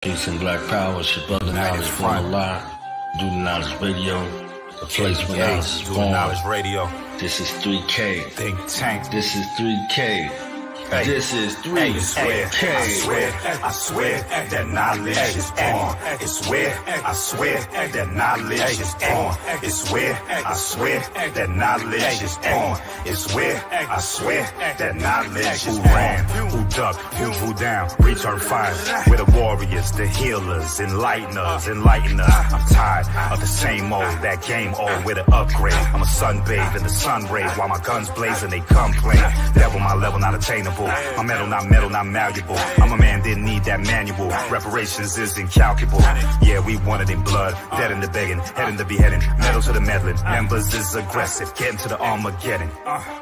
Peace and Black Power. It's your brother Knowledge born alive. Do the Knowledge Radio. The place where knowledge is born. Knowledge Radio. This is 3K. Think Tank. This is 3K. Hey. This is 3K. I swear that knowledge is born. It's where I swear that knowledge is born. It's where I swear that knowledge is born. It's where I swear that knowledge is born. Who ran, who ducked, who drew down, return fire. We're the warriors, the healers, enlighten us. I'm tired of the same old, that game old with an upgrade. I'm a sunbathe in the sun rays while my guns blaze and they complain. Devil, my level not attainable. My metal, not malleable. I'm a man, didn't need that manual. Reparations is incalculable. Yeah, we want it in blood. Dead in the begging, heading to beheading. Metal to the meddling. Members is aggressive. Getting to the Armageddon.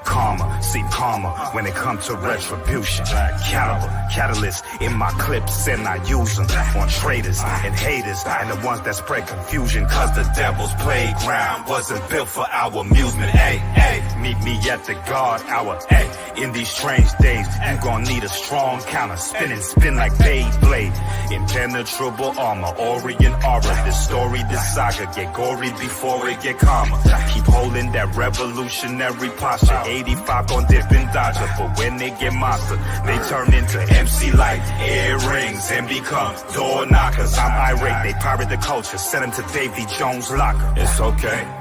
Karma, see karma when it comes to retribution. Caliber, catalyst in my clips and I use them on traitors and haters and the ones that spread confusion. Cause the devil's playground wasn't built for our amusement. Hey, meet me at the guard hour. Hey, in these strange days, you gon' need a strong counter. Spin like Beyblade. Impenetrable armor, Orient aura. This story, this saga get gory before it get calmer. Keep holding that revolutionary posture. 85 gon' dip and dodger, but when they get monster, they turn into MC Light, earrings, and become door knockers. I'm irate, they pirate the culture, send them to Davy Jones' locker. It's okay.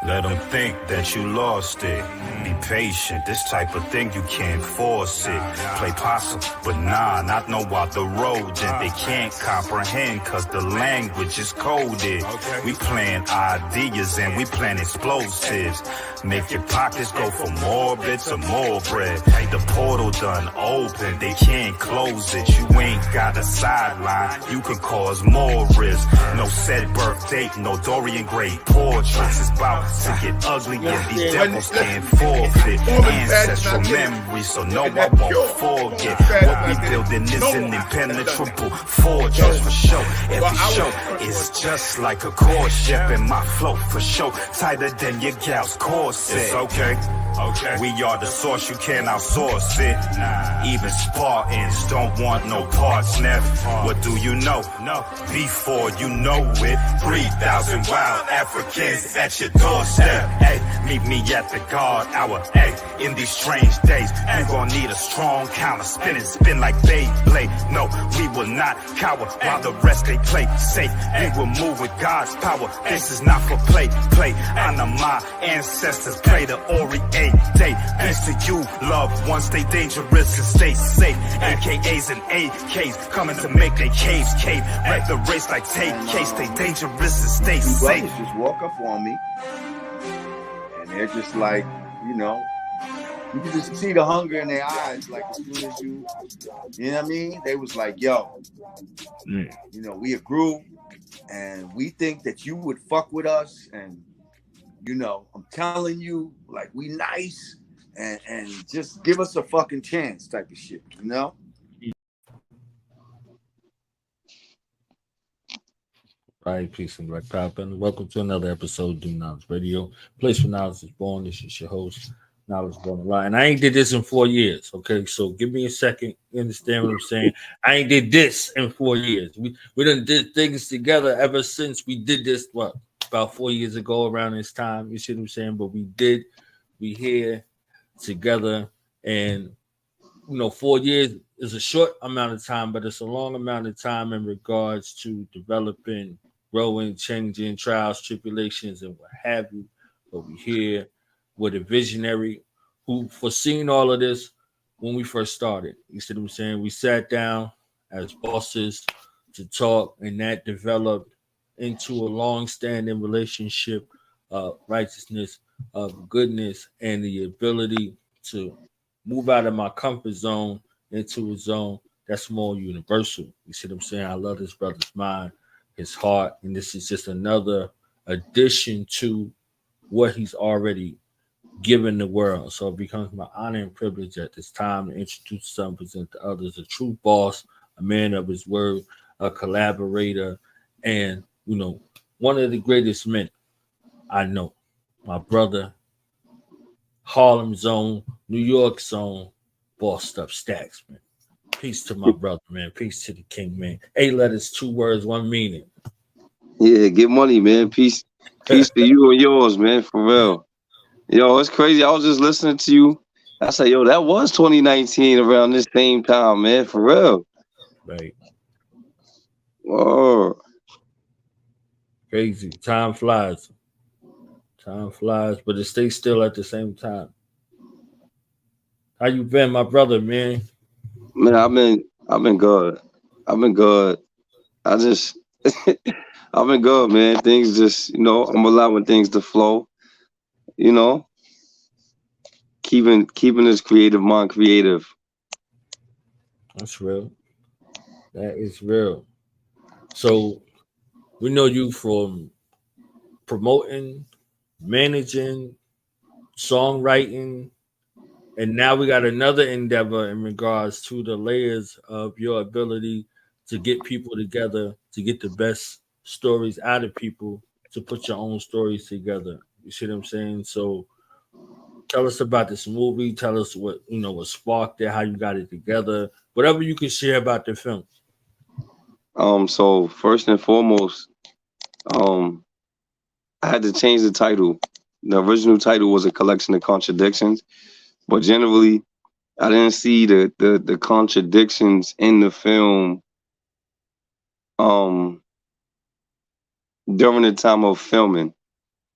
Let them think that you lost it. Be patient, this type of thing you can't force it. Play possum, but nah, not know out the road. And they can't comprehend cause the language is coded. We plan ideas and we plan explosives. Make your pockets go for more bits or more bread. The portal done open, they can't close it. You ain't got a sideline, you can cause more risk. No set birth date, no Dorian Gray portraits. It's about to get ugly and these devils can't forfeit. Ancestral memories, so no, I won't forget. What we building is an impenetrable fortress for sure. Every show is just like a courtship, and my flow for sure tighter than your gal's corset. It's okay. We are the source, you can't outsource it. Even Spartans don't want no parts, Neff. What do you know? Before you know it, 3,000 wild Africans at your doorstep. Hey, meet me at the guard hour. Hey, in these strange days, you gon' need a strong counter. Spin like Beyblade. No, we will not cower while the rest they play safe. We will move with God's power. This is not for play. Honor my ancestors, play the Ori day. Peace to you, loved ones, stay dangerous and stay safe. AKAs and AKs coming to make their caves cave. Wreck the race like take case, stay dangerous and stay safe. Brothers just walk up on me, and they're just like, you know, you can just see the hunger in their eyes. Like as soon as you know what I mean? They was like, yo, you know, we a group, and we think that you would fuck with us, and you know, I'm telling you, like, we nice, and just give us a fucking chance type of shit, you know? Right, peace and Black Power. And welcome to another episode of Do Knowledge Radio. Place where knowledge is born. This is your host, Knowledge Born Alive. And I ain't did this in 4 years, okay? So give me a second. You understand what I'm saying? I ain't did this in 4 years. We done did things together ever since we did this, what? About 4 years ago around this time, you see what I'm saying? But we here together, and you know, 4 years is a short amount of time, but it's a long amount of time in regards to developing, growing, changing, trials, tribulations, and what have you. But we here with a visionary who foreseen all of this when we first started. You see what I'm saying? We sat down as bosses to talk, and that developed into a long-standing relationship of righteousness, of goodness, and the ability to move out of my comfort zone into a zone that's more universal. You see what I'm saying? I love this brother's mind, his heart, and this is just another addition to what he's already given the world. So it becomes my honor and privilege at this time to introduce some, present to others, a true boss, a man of his word, a collaborator, and you know, one of the greatest men I know, my brother, Harlem zone, New York zone, bossed Up Staxx, man. Peace to my brother, man. Peace to the king, man. 8 letters, 2 words, 1 meaning. Yeah, get money, man. Peace to you and yours, man, for real. Yo, it's crazy. I was just listening to you. I said, yo, that was 2019 around this same time, man, for real. Right. Oh, Crazy. Time flies. Time flies, but it stays still at the same time. How you been, my brother, man? man, I've been good. I've been good. I just I've been good, man. Things just, I'm allowing things to flow, you know, keeping this creative mind creative. That's real. That is real. So we know you from promoting, managing, songwriting, and now we got another endeavor in regards to the layers of your ability to get people together, to get the best stories out of people, to put your own stories together. You see what I'm saying? So tell us about this movie. Tell us what sparked it, how you got it together, whatever you can share about the film. So first and foremost, um, I had to change the title. The original title was A Collection of Contradictions, but generally, I didn't see the contradictions in the film um during the time of filming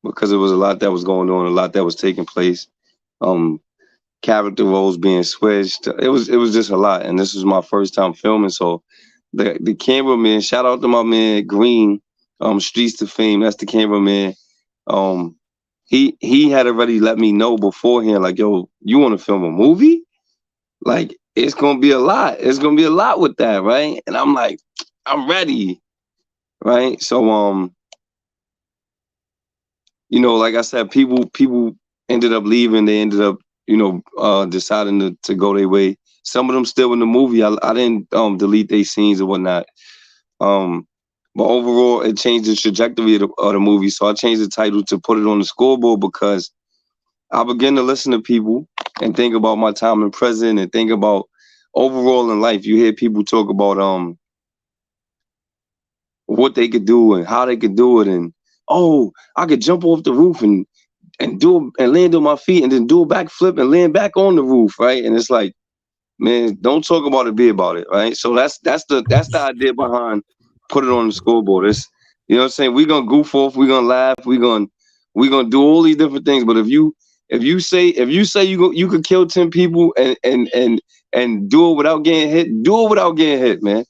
because there was a lot that was going on, a lot that was taking place. Um, Character roles being switched. It was just a lot, and this was my first time filming. So the cameraman, shout out to my man Green, Streets to Fame. That's the cameraman. Um, he had already let me know beforehand, like, yo, you want to film a movie? Like, it's gonna be a lot. It's gonna be a lot with that, right? And I'm like, I'm ready, right? So like I said, people ended up leaving. They ended up, deciding to go their way. Some of them still in the movie. I didn't delete their scenes or whatnot. Um, but overall, it changed the trajectory of the movie. So I changed the title to Put It On The Scoreboard because I began to listen to people and think about my time in prison and think about overall in life. You hear people talk about what they could do and how they could do it, and I could jump off the roof and do and land on my feet and then do a backflip and land back on the roof, right? And it's like, man, don't talk about it, be about it, right? So that's the idea behind Put It On The Scoreboard. It's, you know what I'm saying, we're gonna goof off, we're gonna laugh, we're gonna do all these different things. But if you say you could kill 10 people and do it without getting hit, do it without getting hit, man.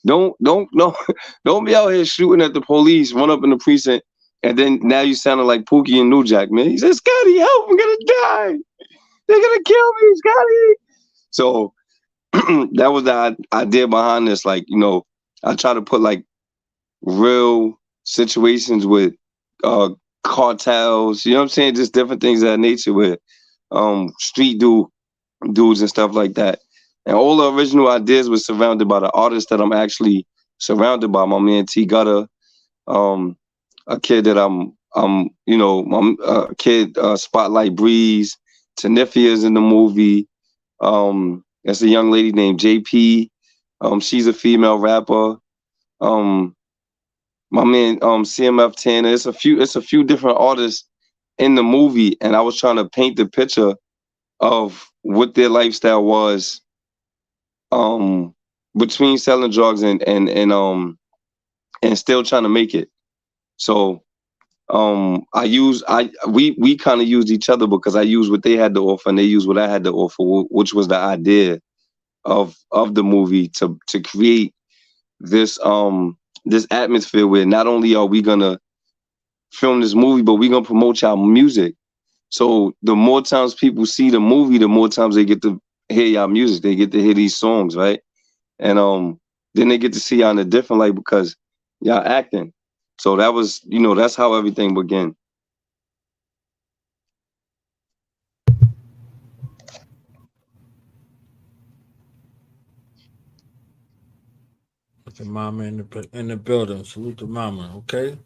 Don't no, don't be out here shooting at the police, run up in the precinct, and then now you sounding like Pookie and New Jack, man. He said, Scotty, help, I'm gonna die. They're gonna kill me, Scotty. So that was the idea behind this. Like, I try to put like real situations with cartels, you know what I'm saying? Just different things of that nature with street dudes and stuff like that. And all the original ideas were surrounded by the artists that I'm actually surrounded by. My man T Gutter, a kid that my kid Spotlight Breeze, Tanifia's in the movie. There's a young lady named JP. She's a female rapper. My man CMF Tanner. It's a few different artists in the movie, and I was trying to paint the picture of what their lifestyle was between selling drugs and still trying to make it. So we kind of used each other because I used what they had to offer and they used what I had to offer, which was the idea of the movie to create this this atmosphere where not only are we gonna film this movie, but we're gonna promote y'all music. So the more times people see the movie, the more times they get to hear y'all music. They get to hear these songs, right? And then they get to see y'all in a different light because y'all acting. So that was, that's how everything began. Look at mama in the building. Salute to mama, okay?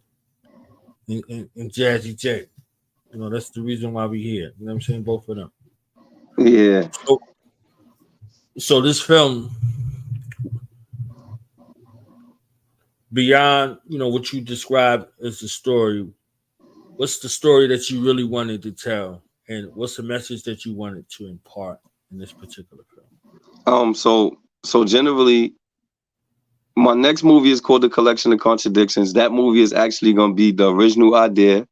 And Jazzy J. That's the reason why we here. You know what I'm saying? Both of them. Yeah. So this film, beyond, what you described as the story, what's the story that you really wanted to tell, and what's the message that you wanted to impart in this particular film? So generally, my next movie is called The Collection of Contradictions. That movie is actually going to be the original idea.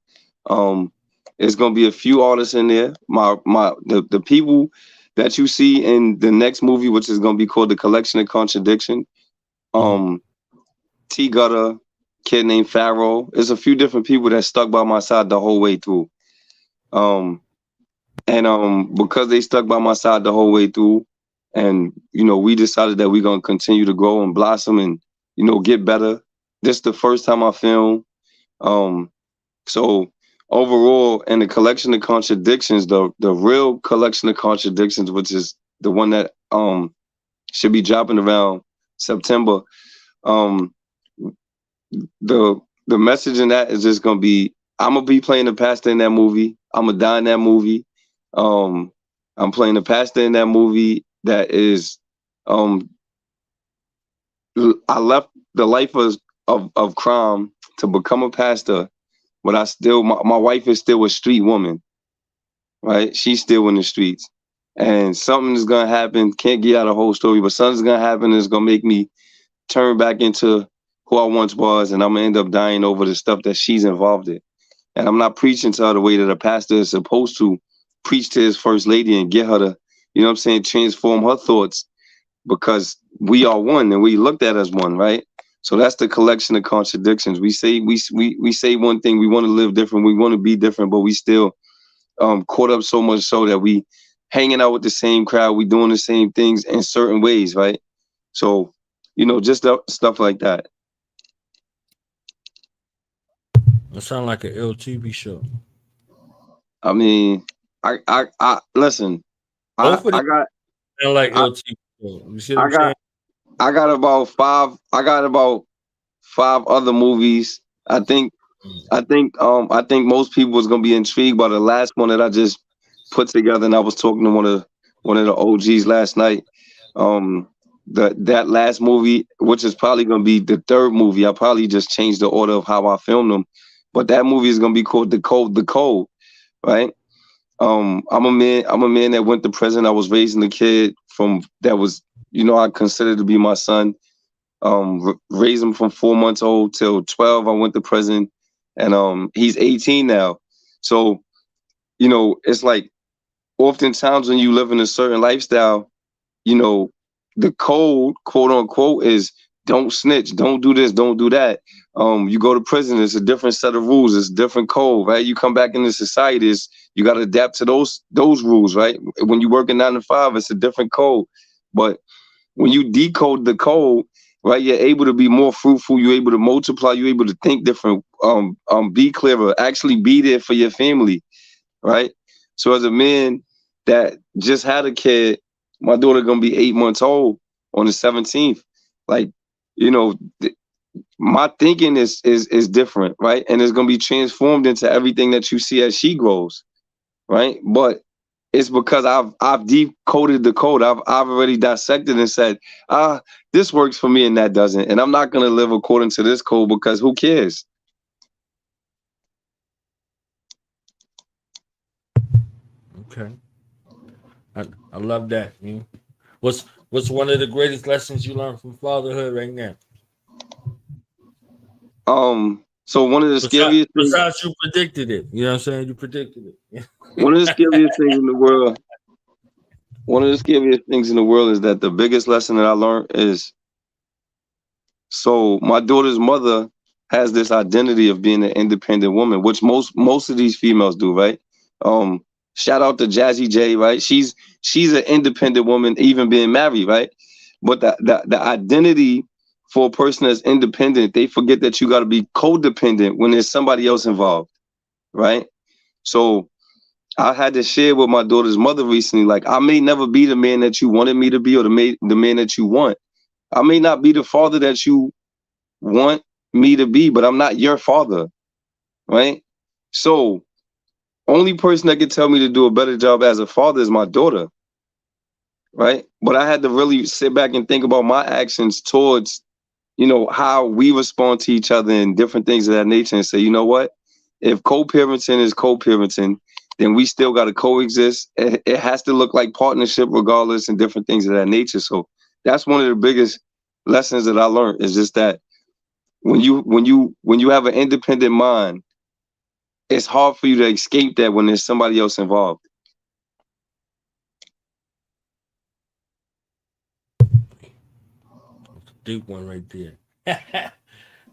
It's going to be a few artists in there. The people that you see in the next movie, which is going to be called The Collection of Contradiction. T Gutter, kid named Pharaoh. There's a few different people that stuck by my side the whole way through. Because they stuck by my side the whole way through, and we decided that we're gonna continue to grow and blossom and get better. This is the first time I film. So overall, in the Collection of Contradictions, the real Collection of Contradictions, which is the one that should be dropping around September. The message in that is just gonna be, I'm gonna be playing the pastor in that movie. I'm gonna die in that movie. I'm playing the pastor in that movie that is I left the life of crime to become a pastor, but I still my wife is still a street woman, right? She's still in the streets, and something is gonna happen. Can't get out the whole story, but something's gonna happen that's gonna make me turn back into who I once was, and I'm gonna end up dying over the stuff that she's involved in. And I'm not preaching to her the way that a pastor is supposed to preach to his first lady and get her to, transform her thoughts, because we are one and we looked at as one, right? So that's the Collection of Contradictions. We say one thing, we want to live different, we want to be different, but we still caught up so much so that we hanging out with the same crowd, we doing the same things in certain ways, right? So, just stuff like that. It sounds like an LTV show. I mean, I listen. I got like LTV show. You see what I'm saying? I got about five other movies. I think most people was gonna be intrigued by the last one that I just put together, and I was talking to one of the OGs last night. That last movie, which is probably gonna be the third movie. I probably just changed the order of how I filmed them, but that movie is gonna be called The Code, right? I'm a man that went to prison. I was raising a kid that was, I considered to be my son. Raised him from 4 months old till 12. I went to prison, and he's 18 now. So, it's like, oftentimes when you live in a certain lifestyle, the code, quote unquote, is don't snitch, don't do this, don't do that. You go to prison, it's a different set of rules, it's a different code, right? You come back into society, you got to adapt to those rules, right? When you work in 9 to 5, it's a different code. But when you decode the code, right, you're able to be more fruitful, you're able to multiply, you're able to think different, be clearer, actually be there for your family, right? So as a man that just had a kid, my daughter gonna be 8 months old on the 17th. Like, my thinking is different, right? And it's gonna be transformed into everything that you see as she grows, right? But it's because I've decoded the code. I've already dissected and said, this works for me and that doesn't. And I'm not gonna live according to this code, because who cares? Okay. I love that. What's one of the greatest lessons you learned from fatherhood right now? So one of the scariest things, besides you predicted it. You know what I'm saying? You predicted it. One of the scariest things in the world. One of the scariest things in the world is that the biggest lesson that I learned is, so my daughter's mother has this identity of being an independent woman, which most of these females do, right? Shout out to Jazzy J, right? She's an independent woman, even being married, right? But the identity for a person that's independent, they forget that you got to be codependent when there's somebody else involved, right? So I had to share with my daughter's mother recently, like, I may never be the man that you wanted me to be, or the man that you want. I may not be the father that you want me to be, but I'm not your father, right? So only person that can tell me to do a better job as a father is my daughter, right? But I had to really sit back and think about my actions towards how we respond to each other and different things of that nature, and say, you know what, if co-parenting is co-parenting, then we still got to coexist. It has to look like partnership regardless, and different things of that nature. So that's one of the biggest lessons that I learned, is just that when you have an independent mind, it's hard for you to escape that when there's somebody else involved. Deep one right there.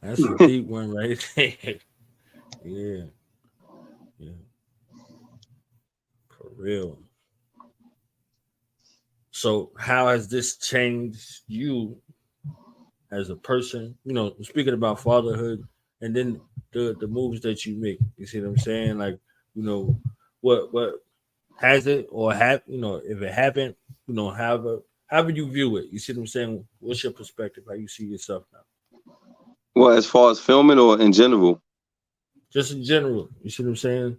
That's a deep one right there. Yeah. Yeah. For real. So how has this changed you as a person? Speaking about fatherhood, and then the moves that you make. You see what I'm saying? Like, what has it, or if it happened, however you view it. You see what I'm saying? What's your perspective? How you see yourself now? Well, as far as filming or in general? Just in general. You see what I'm saying?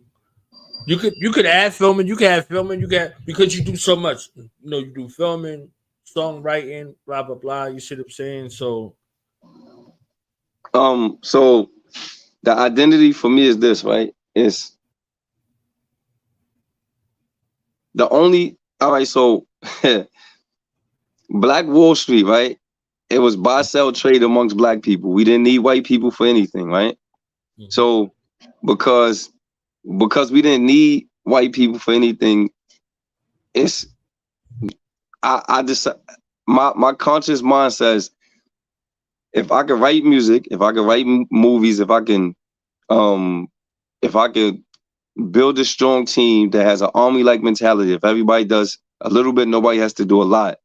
You could add filming. You can add filming. Because you do so much. You do filming, songwriting, blah blah blah. You see what I'm saying? So the identity for me is this, right? It's the only. All right, so Black Wall Street, right? It was buy, sell, trade amongst Black people. We didn't need white people for anything, right? Mm-hmm. So because we didn't need white people for anything, I just, my conscious mind says, if I could write music, if I could write movies, if I could build a strong team that has an army-like mentality, if everybody does a little bit, nobody has to do a lot,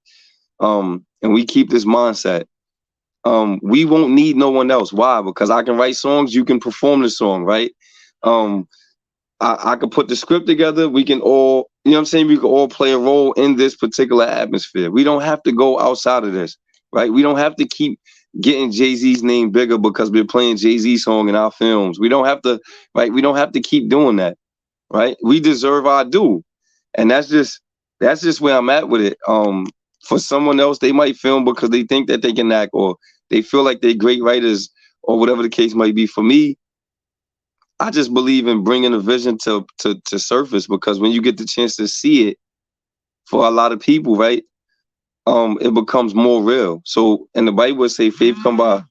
and we keep this mindset, we won't need no one else. Why? Because I can write songs, you can perform the song, right? I could put the script together. We can all, we can all play a role in this particular atmosphere. We don't have to go outside of this, right? We don't have to keep getting Jay-Z's name bigger because we're playing Jay-Z song in our films. We don't have to, right? We don't have to keep doing that, right? We deserve our due. And that's just where I'm at with it. For someone else, they might film because they think that they can act, or they feel like they're great writers, or whatever the case might be. For me, I just believe in bringing a vision to surface, because when you get the chance to see it for a lot of people, right, it becomes more real. So, and the Bible would say, faith come by,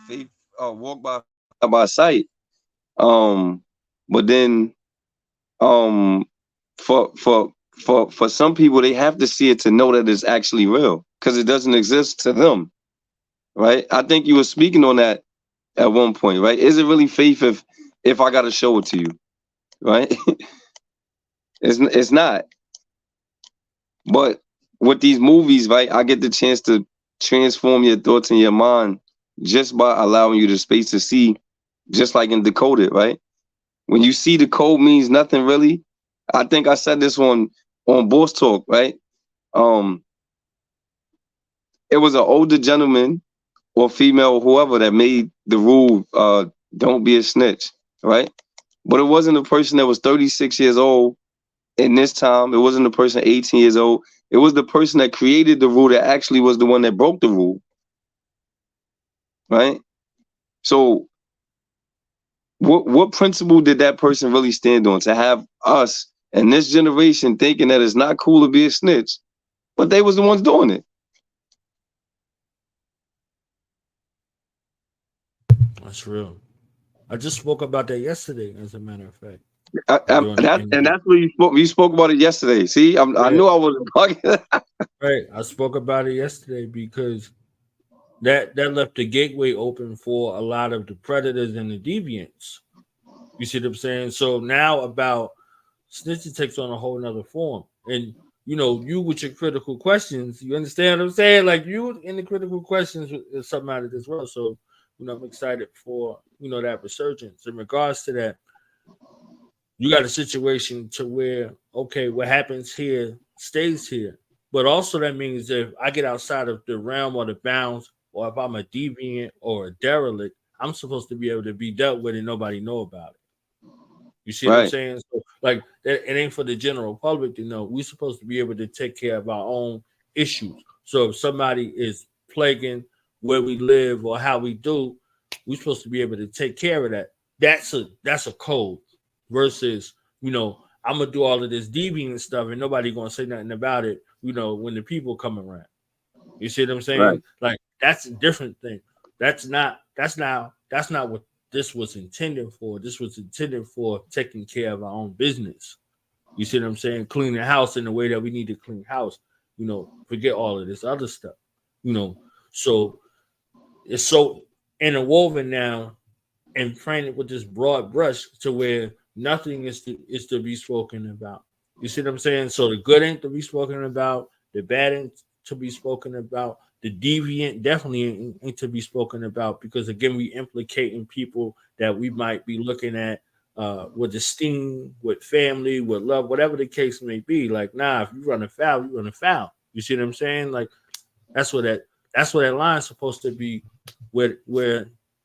faith walk by sight. But then, for some people, they have to see it to know that it's actually real, because it doesn't exist to them, right? I think you were speaking on that at one point, right? Is it really faith if I got to show it to you, right? It's not. But with these movies, right, I get the chance to transform your thoughts in your mind just by allowing you the space to see, just like in Decoded, right? When you see the code means nothing really. I think I said this on Boss Talk, right? It was an older gentleman or female or whoever that made the rule, don't be a snitch, right? But it wasn't a person that was 36 years old in this time. It wasn't a person 18 years old. It was the person that created the rule that actually was the one that broke the rule, right? So what principle did that person really stand on, to have us and this generation thinking that it's not cool to be a snitch, but they was the ones doing it? That's real. I just spoke about that yesterday, as a matter of fact. That's what you spoke about it yesterday. See, I knew I wasn't talking. Right, I spoke about it yesterday because that left the gateway open for a lot of the predators and the deviants. You see what I'm saying? So now about snitching takes on a whole nother form, and you with your critical questions, you understand what I'm saying? Like, you in the critical questions is something out of this world. So I'm excited for that resurgence. In regards to that, you got a situation to where, okay, what happens here stays here. But also that means if I get outside of the realm or the bounds, or if I'm a deviant or a derelict, I'm supposed to be able to be dealt with and nobody know about it. You see what I'm saying? So, like, it ain't for the general public to know. We're supposed to be able to take care of our own issues. So if somebody is plaguing where we live or how we do, we're supposed to be able to take care of that. That's a code versus, you know, I'm gonna do all of this deviant stuff and nobody gonna say nothing about it, you know, when the people come around. You see what I'm saying? Right. Like that's a different thing. That's not what this was intended for. This was intended for taking care of our own business. You see what I'm saying? Clean the house in the way that we need to clean house. You know, forget all of this other stuff. You know, so it's so interwoven now and framed with this broad brush to where nothing is to be spoken about. You see what I'm saying? So the good ain't to be spoken about, the bad ain't to be spoken about, the deviant definitely ain't to be spoken about, because again, we implicating people that we might be looking at with esteem, with family, with love, whatever the case may be. Like, nah, if you run afoul, you run afoul. You see what I'm saying? Like, that's what that line's supposed to be, where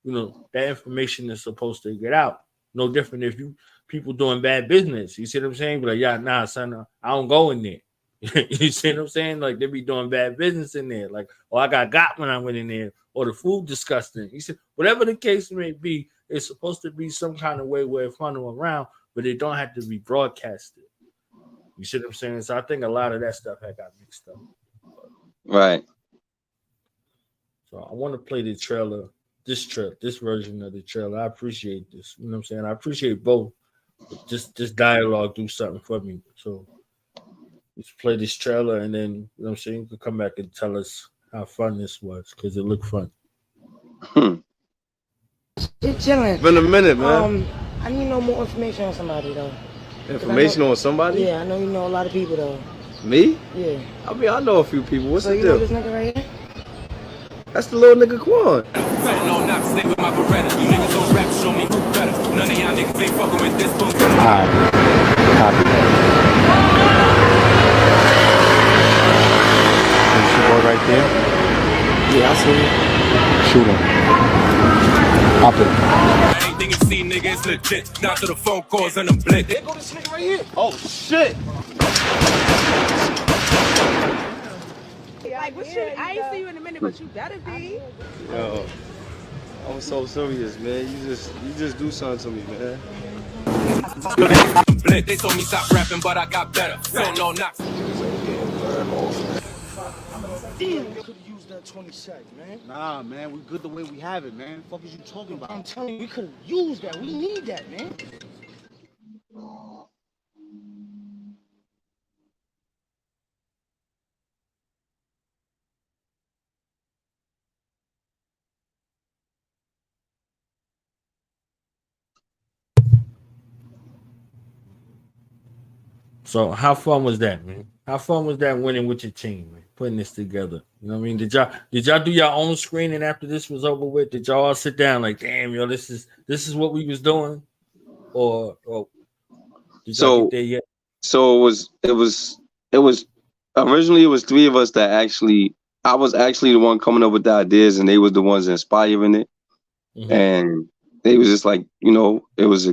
you know that information is supposed to get out. No different if you people doing bad business. You see what I'm saying? But like, yeah, nah, son, I don't go in there. You see what I'm saying? Like, they be doing bad business in there. Like, oh, I got when I went in there, or the food disgusting. You see, whatever the case may be, it's supposed to be some kind of way where it funnel around, but it don't have to be broadcasted. You see what I'm saying? So I think a lot of that stuff had got mixed up. Right. So I want to play the trailer, this version of the trailer. I appreciate this. You know what I'm saying? I appreciate both. Just dialogue do something for me. So let's play this trailer, and then, you know what I'm saying, you can come back and tell us how fun this was, because it looked fun. Just chilling. It's been a minute, man. I need to know more information on somebody, though. Information on somebody? Yeah, I know you know a lot of people, though. Me? Yeah. I mean, I know a few people. What's So the you deal? know this nigga right here? That's the little nigga Quan. Right there? Yeah, I see him. Shoot him. Pop it. Anything you see, nigga, is legit. Not to the phone calls and the blick. There go this nigga right here. Oh, shit. Like, what you? I ain't see you in a minute, but you better be. Yo, I was so serious, man. You just do something to me, man. They told me stop rapping, but I got better. No knocks. Damn, you could've used that 20 sec, man. Nah, man, we good the way we have it, man. Fuck is you talking about? I'm telling you, we could've used that. We need that, man. So how fun was that, man? How fun was that winning with your team, man? Putting this together. You know what I mean? Did y'all do your own screening after this was over with? Did y'all all sit down like, damn, yo, this is what we was doing? Or did y'all get there yet? So it was originally, it was three of us that I was actually the one coming up with the ideas, and they was the ones inspiring it. Mm-hmm. And they was just like, you know, it was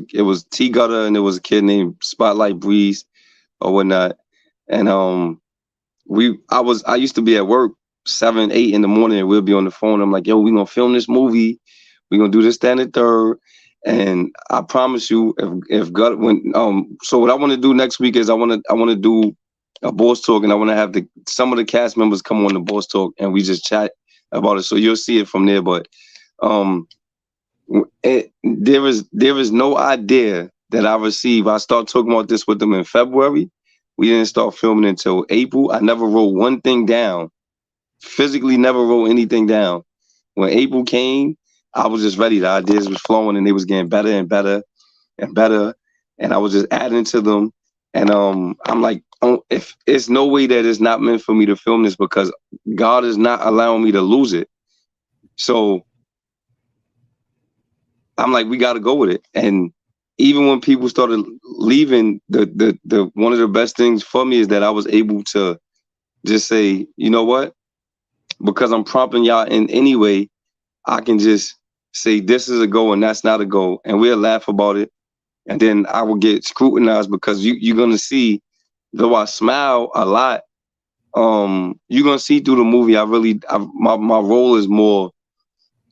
T Gutter, and there was a kid named Spotlight Breeze or whatnot. And I used to be at work 7, 8 in the morning, and we'll be on the phone. I'm like, yo, we gonna film this movie, we gonna do this, that, and the third. And I promise you, if God, so what I want to do next week is I want to do a boss talk, and I want to have some of the cast members come on the boss talk, and we just chat about it. So you'll see it from there. But there is no idea that I received. I started talking about this with them in February. We didn't start filming until April. I never wrote one thing down. Physically never wrote anything down. When April came, I was just ready. The ideas was flowing, and they was getting better and better and better. And I was just adding to them. And I'm like, if it's no way that it's not meant for me to film this, because God is not allowing me to lose it. So I'm like, we got to go with it. And even when people started leaving, the one of the best things for me is that I was able to just say, you know what? Because I'm prompting y'all in any way, I can just say this is a go and that's not a go, and we'll laugh about it. And then I will get scrutinized, because you're gonna see, though I smile a lot, you're gonna see through the movie. My role is more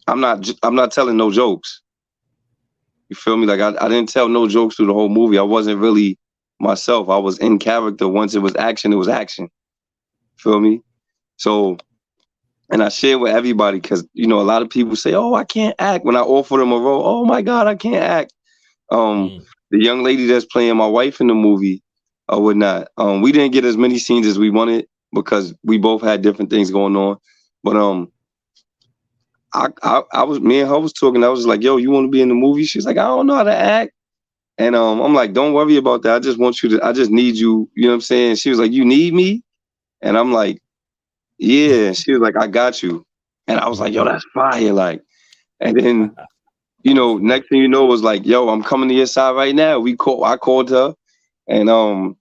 I'm not telling no jokes. You feel me? Like I didn't tell no jokes through the whole movie. I wasn't really myself. I was in character. Once it was action, it was action. Feel me? So, and I share with everybody because, you know, a lot of people say, oh, I can't act. When I offer them a role, oh my God, I can't act. The young lady that's playing my wife in the movie or whatnot, we didn't get as many scenes as we wanted because we both had different things going on. But I was, me and her was talking. I was like, yo, you want to be in the movie? She's like, I don't know how to act. And I'm like, don't worry about that. I just want you to, I just need you. You know what I'm saying? She was like, you need me? And I'm like, yeah. She was like, I got you. And I was like, yo, that's fire. Like, and then, you know, next thing you know was like, yo, I'm coming to your side right now. I called her. And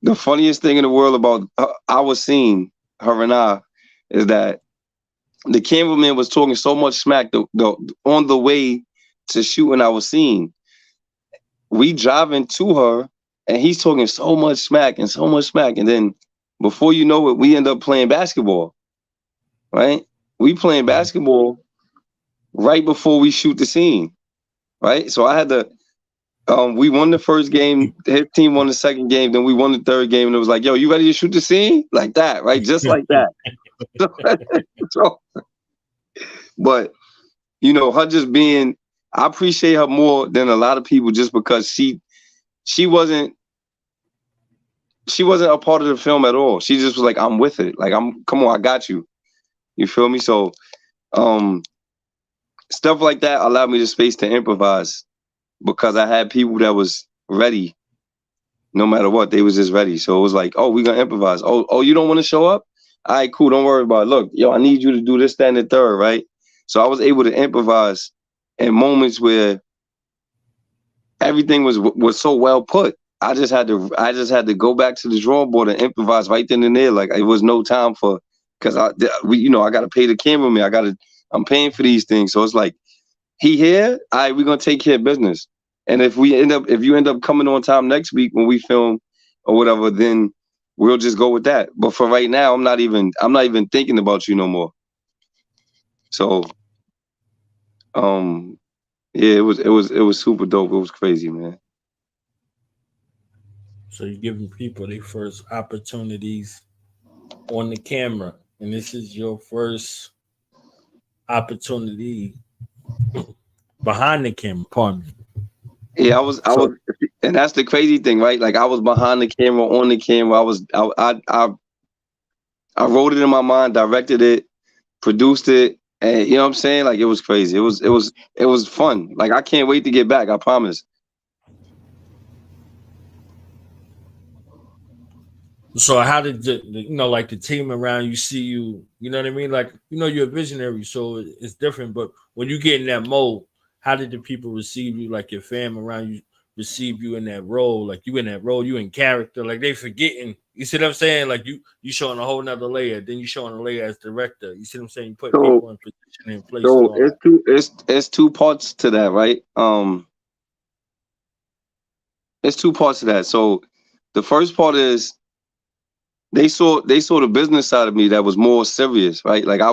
the funniest thing in the world about our scene, her and I, is that the cameraman was talking so much smack on the way to shooting our scene. We driving to her and he's talking so much smack. And then before you know it, we end up playing basketball, right? We playing basketball right before we shoot the scene, right? So I had to, we won the first game, his team won the second game, then we won the third game, and it was like, yo, you ready to shoot the scene? Like that, right? Just like that. So, but, you know, her just being, I appreciate her more than a lot of people just because she wasn't a part of the film at all. She just was like, I'm with it. Like, come on, I got you. You feel me? So, stuff like that allowed me the space to improvise because I had people that was ready. No matter what, they was just ready. So it was like, oh, we're gonna improvise. Oh, you don't want to show up? All right, cool. Don't worry about it. Look, yo, I need you to do this, that, and the third, right? So I was able to improvise in moments where everything was so well put. I just had to go back to the drawing board and improvise right then and there. Like it was no time for, because I got to pay the cameraman. I'm paying for these things. So it's like, he here, all right, we're gonna take care of business. And if you end up coming on time next week when we film or whatever, then we'll just go with that. But for right now, I'm not even thinking about you no more. So, yeah, it was super dope. It was crazy, man. So you're giving people their first opportunities on the camera, and this is your first opportunity behind the camera. Pardon me. Yeah, I was, and that's the crazy thing, right? Like I was behind the camera, on the camera. I wrote it in my mind, directed it, produced it, and you know what I'm saying? Like it was crazy. It was fun. Like I can't wait to get back. I promise. So how did the team around you see you? You know what I mean? Like you're a visionary, so it's different. But when you get in that mode, how did the people receive you? Like your fam around you receive you in that role? Like you in that role, you in character. Like they forgetting. You see what I'm saying? Like you showing a whole nother layer. Then you showing a layer as director. You see what I'm saying? You put people in position and place. So it's two parts to that, right? It's two parts to that. So the first part is they saw the business side of me that was more serious, right? Like I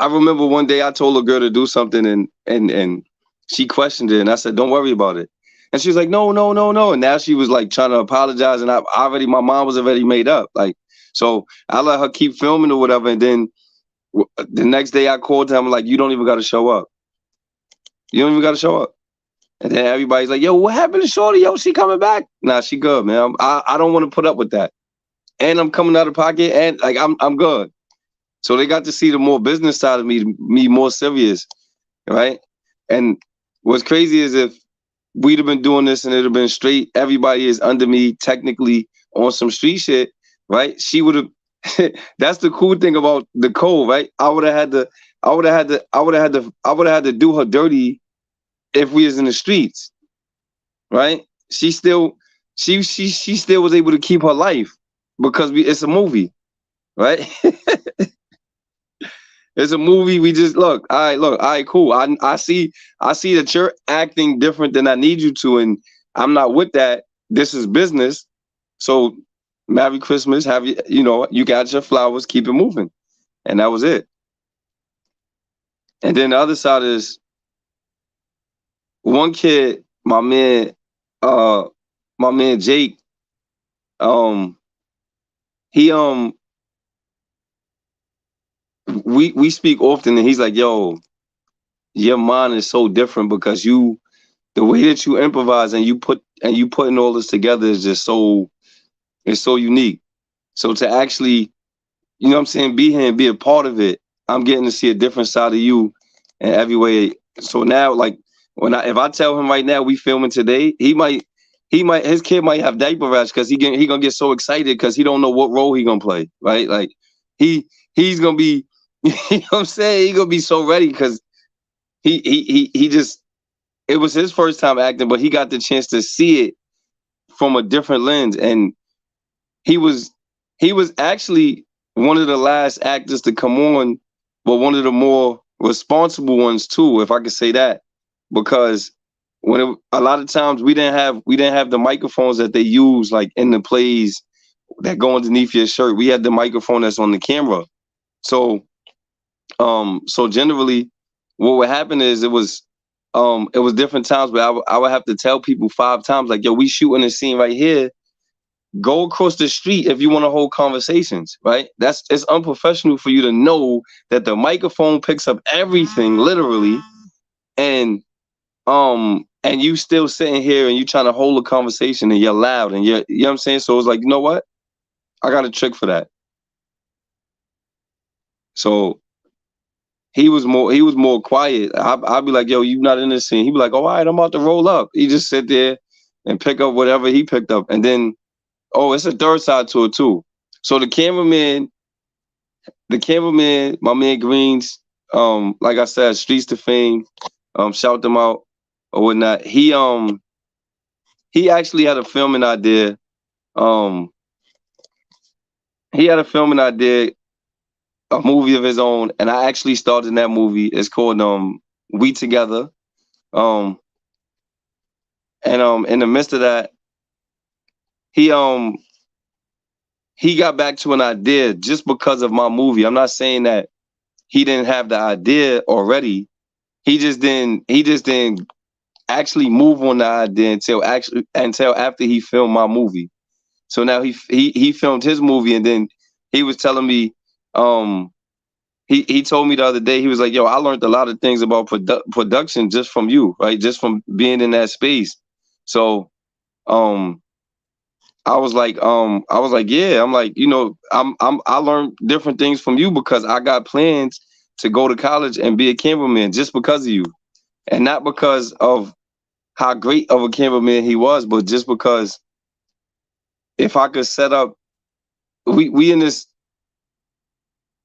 remember one day I told a girl to do something and she questioned it and I said, don't worry about it. And she was like, no. And now she was like trying to apologize and my mind was already made up. Like, so I let her keep filming or whatever. And then the next day I called her, I'm like, you don't even got to show up. You don't even got to show up. And then everybody's like, yo, what happened to Shorty? Yo, she coming back? Nah, she good, man. I don't want to put up with that. And I'm coming out of pocket and like, I'm good. So they got to see the more business side of me more serious, right? And what's crazy is if we'd have been doing this and it'd have been straight, everybody is under me technically on some street shit, right? She would have, that's the cool thing about the code, right? I would have had to do her dirty if we was in the streets, right? She still was able to keep her life because it's a movie, right? It's a movie. We just look. All right, cool. I see that you're acting different than I need you to, and I'm not with that. This is business. So, Merry Christmas. You got your flowers. Keep it moving, and that was it. And then the other side is one kid, my man Jake, he we speak often, and he's like, yo, your mind is so different because the way that you improvise and you putting all this together is just it's so unique. So to actually, you know what I'm saying, be here and be a part of it, I'm getting to see a different side of you in every way. So now, like, if I tell him right now we filming today, his kid might have diaper rash because he gonna get so excited because he don't know what role he gonna play, right? Like he's gonna be, you know what I'm saying, he gonna be so ready because he just, it was his first time acting, but he got the chance to see it from a different lens, and he was actually one of the last actors to come on, but one of the more responsible ones too, if I could say that, because a lot of times we didn't have the microphones that they use like in the plays that go underneath your shirt. We had the microphone that's on the camera. So generally what would happen is it was different times, but I would have to tell people 5 times, like, yo, we shooting a scene right here. Go across the street if you want to hold conversations, right? It's unprofessional for you to know that the microphone picks up everything, literally, and you still sitting here and you trying to hold a conversation and you're loud and you know what I'm saying? So it's like, you know what? I got a trick for that. So he was more quiet. I'd be like, yo, you not in this scene. He'd be like, all right, I'm about to roll up. He just sit there and pick up whatever he picked up. And then, it's a third side to it too. So the cameraman, my man Greens, like I said, Streets to Fame, shout them out or whatnot. He actually had a filming idea. A movie of his own, and I actually starred in that movie. It's called We Together. And in the midst of that, he got back to an idea just because of my movie. I'm not saying that he didn't have the idea already. He just didn't actually move on the idea until after he filmed my movie. So now he filmed his movie, and then he was telling me, he told me the other day, he was like, yo, I learned a lot of things about production just from you, right? Just from being in that space. So I was like, yeah, I'm like, you know, I learned different things from you because I got plans to go to college and be a cameraman just because of you. And not because of how great of a cameraman he was, but just because if I could set up, we in this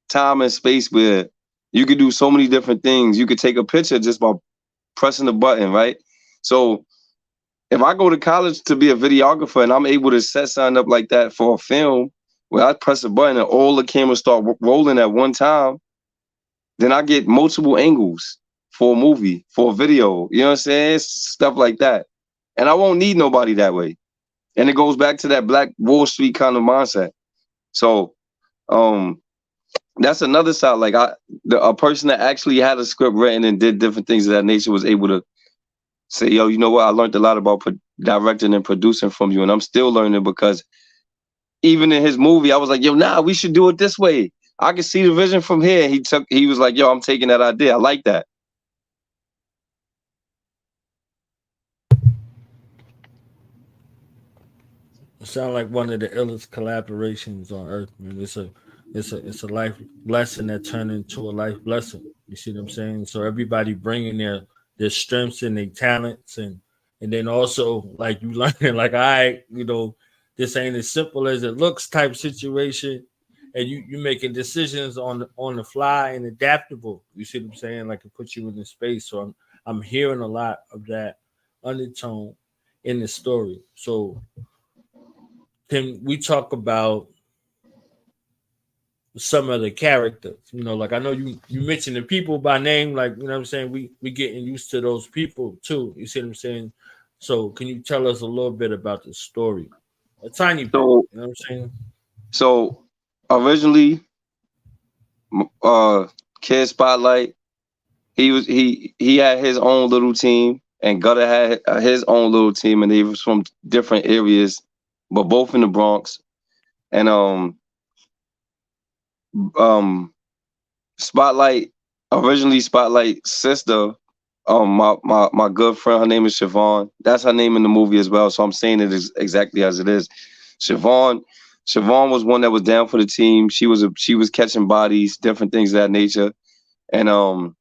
time and space where you could do so many different things. You could take a picture just by pressing the button, right? So if I go to college to be a videographer and I'm able to set something up like that for a film where I press a button and all the cameras start rolling at one time, then I get multiple angles for a movie, for a video, you know what I'm saying? Stuff like that. And I won't need nobody that way. And it goes back to that Black Wall Street kind of mindset. So that's another side. Like a person that actually had a script written and did different things of that nature was able to say, yo, you know what? I learned a lot about directing and producing from you. And I'm still learning because even in his movie, I was like, yo, nah, we should do it this way. I can see the vision from here. He was like, yo, I'm taking that idea. I like that. It sounds like one of the illest collaborations on earth, man. It's a life lesson that turned into a life blessing. You see what I'm saying? So everybody bringing their strengths and their talents, and then also like you learning, like, all right, you know, this ain't as simple as it looks type situation, and you making decisions on the fly and adaptable. You see what I'm saying? Like it puts you in the space. So I'm hearing a lot of that undertone in the story. So can we talk about some of the characters? You know, like I know you mentioned the people by name, like, you know what I'm saying? We getting used to those people too. You see what I'm saying? So can you tell us a little bit about the story? A tiny bit, you know what I'm saying? So originally, Kid Spotlight, he had his own little team, and Gutter had his own little team, and they was from different areas, but both in the Bronx. And Spotlight, originally Spotlight's sister, my good friend, her name is Siobhan. That's her name in the movie as well. So I'm saying it exactly as it is. Siobhan was one that was down for the team. She was catching bodies, different things of that nature, and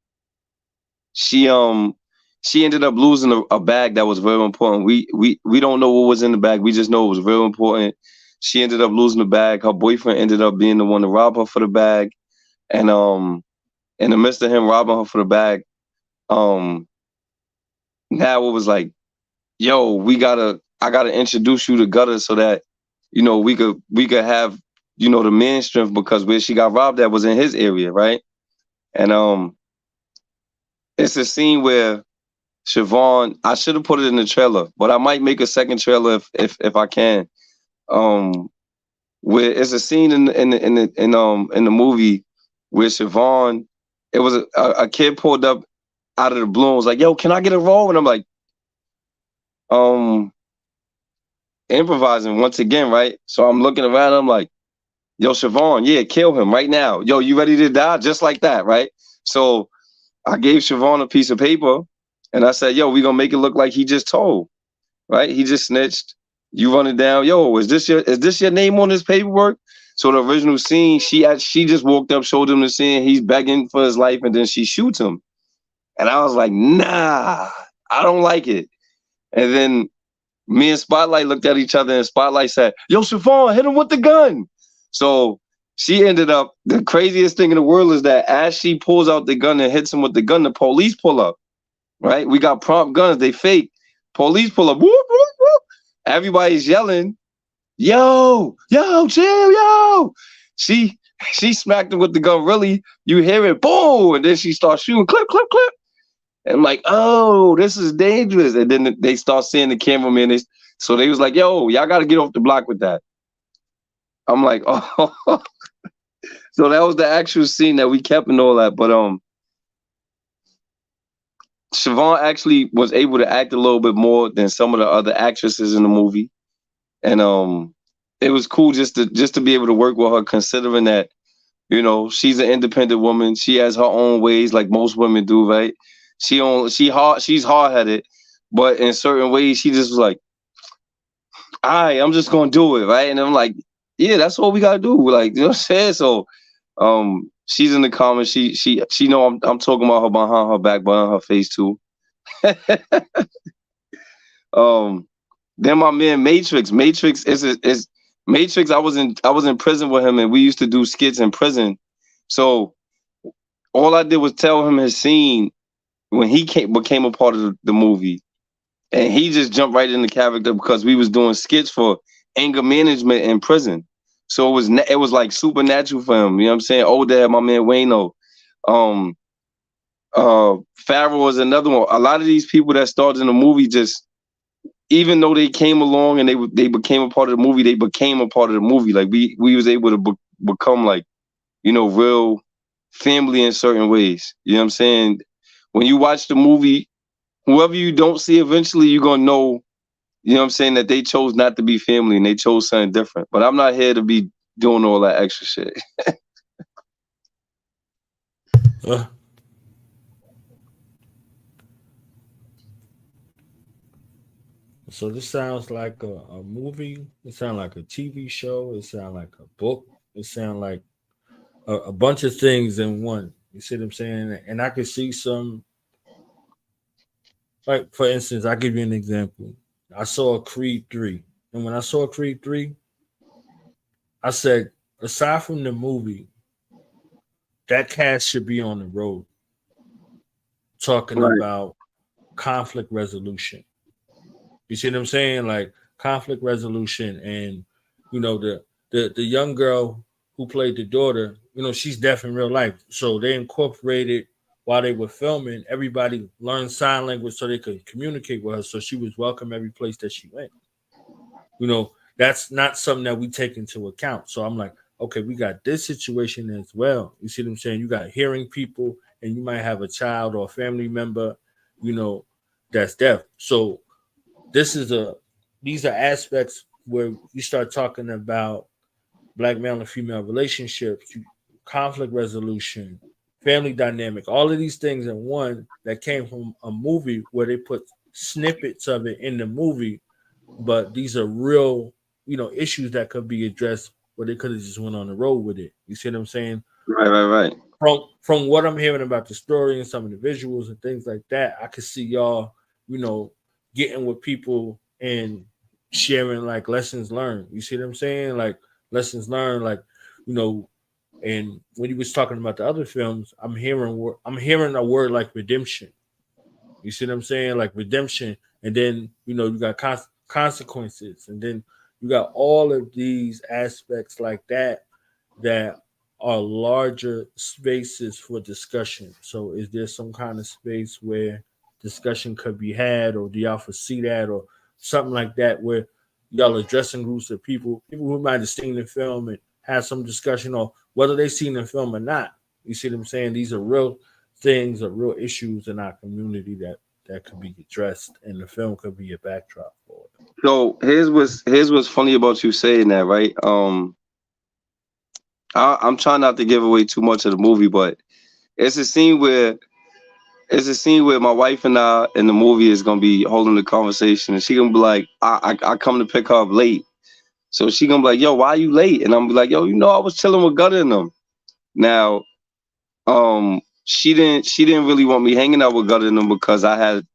she ended up losing a bag that was very important. We don't know what was in the bag. We just know it was very important. She ended up losing the bag. Her boyfriend ended up being the one to rob her for the bag, and in the midst of him robbing her for the bag, now it was like, yo, I gotta introduce you to Gutter so that, we could have, the man strength, because where she got robbed at was in his area, right? And it's a scene where Siobhan, I should have put it in the trailer, but I might make a second trailer if I can. Where it's a scene in the movie where Siobhan, it was a kid pulled up out of the blue and was like, yo, can I get a role? And I'm like, improvising once again, right? So I'm looking around, I'm like, yo, Siobhan, yeah, kill him right now. Yo, you ready to die? Just like that, right? So I gave Siobhan a piece of paper and I said, yo, we gonna make it look like he just told, right? He just snitched. You run it down. Yo, is this your name on this paperwork? So the original scene, she just walked up, showed him the scene. He's begging for his life, and then she shoots him. And I was like, nah, I don't like it. And then me and Spotlight looked at each other, and Spotlight said, yo, Siobhan, hit him with the gun. So she ended up, the craziest thing in the world is that as she pulls out the gun and hits him with the gun, the police pull up, right? We got prompt guns, they fake. Police pull up, whoop, whoop, whoop. Everybody's yelling, yo, chill, yo. She smacked him with the gun, really. You hear it, boom, and then she starts shooting, clip, clip, clip. And I'm like, oh, this is dangerous. And then they start seeing the cameraman. So they was like, yo, y'all got to get off the block with that. I'm like, oh. So that was the actual scene that we kept and all that. But Siobhan actually was able to act a little bit more than some of the other actresses in the movie. And it was cool just to be able to work with her, considering that, she's an independent woman. She has her own ways, like most women do, right? She's hard-headed, but in certain ways she just was like, all right, I'm just gonna do it, right? And I'm like, yeah, that's what we gotta do. Like, you know what I'm saying? So she's in the comments, she know I'm talking about her behind her back, behind her face too. Then my man Matrix is Matrix. I was in prison with him, and we used to do skits in prison. So all I did was tell him his scene when he became a part of the movie, and he just jumped right in the character because we was doing skits for anger management in prison. So it was like supernatural for him. You know what I'm saying? Oh, Dad, my man Wayno. Farrell was another one. A lot of these people that started in the movie, just even though they came along and they became a part of the movie, they became a part of the movie. Like we was able to become like, real family in certain ways. You know what I'm saying? When you watch the movie, whoever you don't see eventually, you're gonna know, you know what I'm saying, that they chose not to be family and they chose something different. But I'm not here to be doing all that extra shit. So this sounds like a movie. It sounds like a TV show. It sounds like a book. It sounds like a bunch of things in one. You see what I'm saying? And I could see some, like, for instance, I'll give you an example. I saw Creed 3. And when I saw Creed 3, I said, aside from the movie, that cast should be on the road talking about conflict resolution. You see what I'm saying? Like conflict resolution, and the young girl who played the daughter, she's deaf in real life. So they incorporated, while they were filming, everybody learned sign language so they could communicate with her. So she was welcome every place that she went. That's not something that we take into account. So I'm like, okay, we got this situation as well. You see what I'm saying? You got hearing people and you might have a child or a family member, that's deaf. So these are aspects where you start talking about Black male and female relationships, conflict resolution, family dynamic, all of these things in one that came from a movie where they put snippets of it in the movie, but these are real, issues that could be addressed where they could have just went on the road with it. You see what I'm saying? Right. From what I'm hearing about the story and some of the visuals and things like that, I could see y'all, getting with people and sharing like lessons learned. You see what I'm saying? Like lessons learned, like, and when he was talking about the other films, I'm hearing a word like redemption. You see what I'm saying? Like redemption, and then you got consequences, and then you got all of these aspects like that are larger spaces for discussion. So is there some kind of space where discussion could be had, or do y'all foresee that, or something like that, where y'all addressing groups of people who might have seen the film and have some discussion, or whether they've seen the film or not? You see what I'm saying? These are real things, or real issues in our community that could be addressed, and the film could be a backdrop for it. So here's what's funny about you saying that, right? I'm trying not to give away too much of the movie, but it's a scene where my wife and I in the movie is gonna be holding the conversation, and she gonna be like, I come to pick her up late. So she gonna be like, yo, why are you late? And I'm be like, yo, I was chilling with Gutter and them. Now, she didn't really want me hanging out with Gutter and them because I had,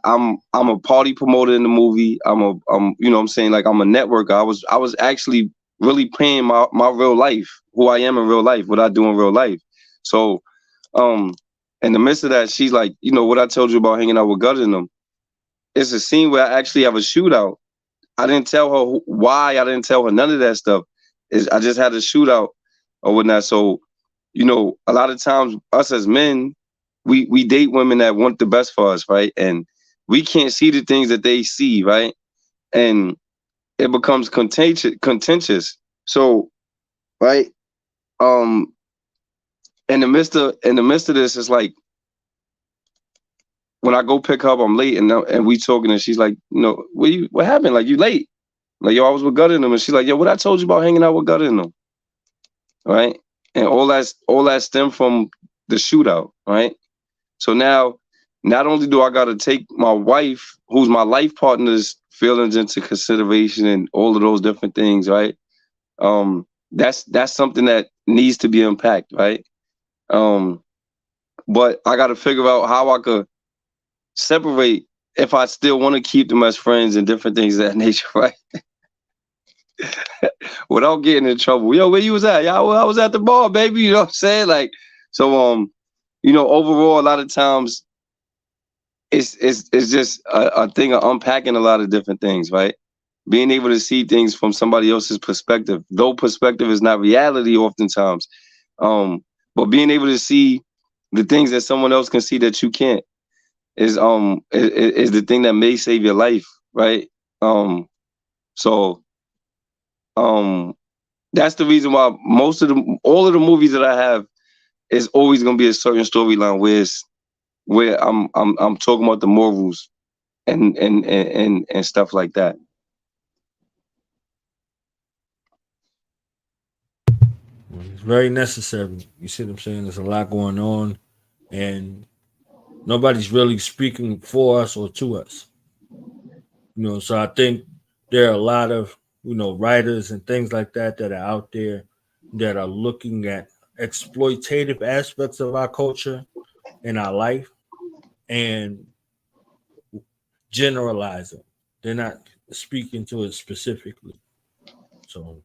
I'm a party promoter in the movie. I'm what I'm saying, like I'm a networker. I was actually really playing my real life, who I am in real life, what I do in real life. So, in the midst of that, she's like, what I told you about hanging out with Gutter and them. It's a scene where I actually have a shootout. I didn't tell her why. I didn't tell her none of that stuff. I just had a shootout or whatnot. So, a lot of times us as men, we date women that want the best for us, right? And we can't see the things that they see, right? And it becomes contentious. So, right, in the midst of this, it's like when I go pick her up, I'm late, and we talking, and she's like, what happened? Like, you late? Like, yo, I was with Gutter in them, and she's like, yo, what I told you about hanging out with Gutter in them, right? And all that stemmed from the shootout, right? So now, not only do I got to take my wife, who's my life partner's feelings into consideration and all of those different things, right? That's something that needs to be unpacked, right? But I got to figure out how I could separate if I still want to keep them as friends and different things of that nature, right? Without getting in trouble. Yo, where you was at? Yeah, I was at the bar, baby. You know what I'm saying? Like, so, overall, a lot of times it's just a thing of unpacking a lot of different things, right? Being able to see things from somebody else's perspective, though perspective is not reality oftentimes. But being able to see the things that someone else can see that you can't is the thing that may save your life, right? So that's the reason why all of the movies that I have is always gonna be a certain storyline where I'm talking about the morals and stuff like that. It's very necessary. You see what I'm saying? There's a lot going on, and nobody's really speaking for us or to us. So I think there are a lot of writers and things like that are out there that are looking at exploitative aspects of our culture and our life and generalizing. They're not speaking to it specifically. So,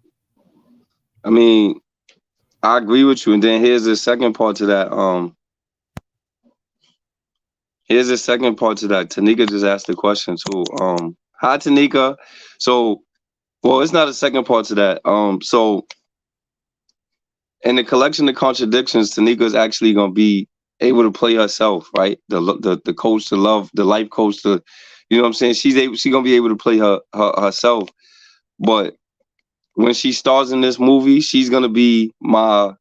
I mean, I agree with you. And then here's the second part to that. Tanika just asked the question too. Hi, Tanika. So, well, it's not a second part to that. So in the collection of contradictions, Tanika is actually gonna be able to play herself, right? The coach, the life coach, you know what I'm saying? She's gonna be able to play herself. But when she stars in this movie, she's gonna be my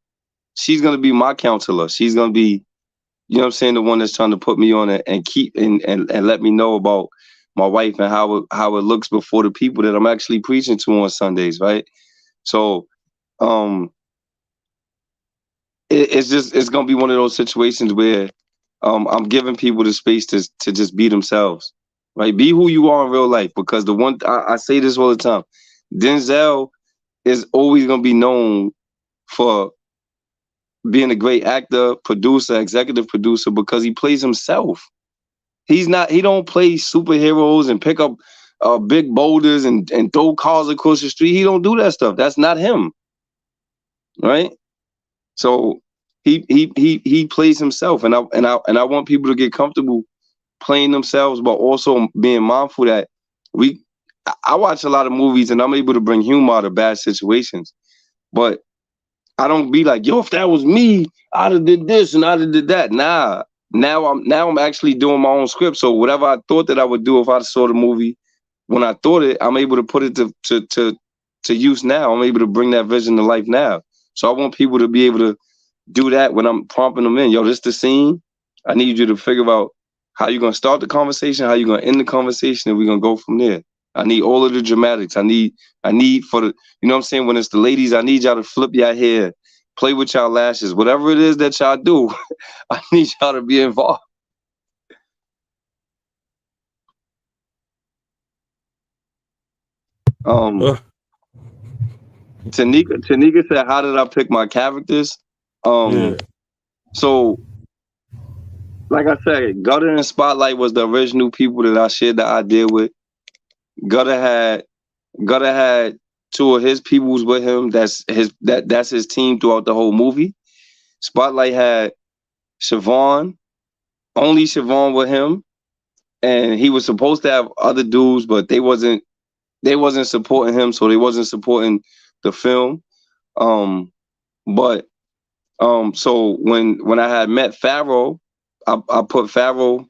she's gonna be my counselor. She's gonna be, you know what I'm saying, the one that's trying to put me on it and keep and let me know about my wife and how it looks before the people that I'm actually preaching to on Sundays, right? So it's gonna be one of those situations where I'm giving people the space to just be themselves, right? Be who you are in real life, because the one I say this all the time, Denzel is always gonna be known for being a great actor, producer, executive producer, because he plays himself. He don't play superheroes and pick up big boulders and throw cars across the street. He don't do that stuff. That's not him, right? So he plays himself, and I want people to get comfortable playing themselves, but also being mindful that I watch a lot of movies and I'm able to bring humor out of bad situations, but I don't be like, yo, if that was me, I'd have did this and I'd have did that. Nah. Now I'm actually doing my own script. So whatever I thought that I would do if I saw the movie, when I thought it, I'm able to put it to use now. I'm able to bring that vision to life now. So I want people to be able to do that when I'm prompting them in. Yo, this the scene. I need you to figure out how you're gonna start the conversation, how you're gonna end the conversation, and we're gonna go from there. I need all of the dramatics. I need for the, you know what I'm saying, when it's the ladies, I need y'all to flip your hair, play with y'all lashes, whatever it is that y'all do, I need y'all to be involved. Tanika said, how did I pick my characters? So like I said, Gutter and Spotlight was the original people that I shared the idea with. Gutter had two of his peoples with him. That's his team throughout the whole movie. Spotlight had Siobhan, only Siobhan with him, and he was supposed to have other dudes, but they wasn't supporting him, so they wasn't supporting the film. So when I had met Pharaoh, I put Pharaoh.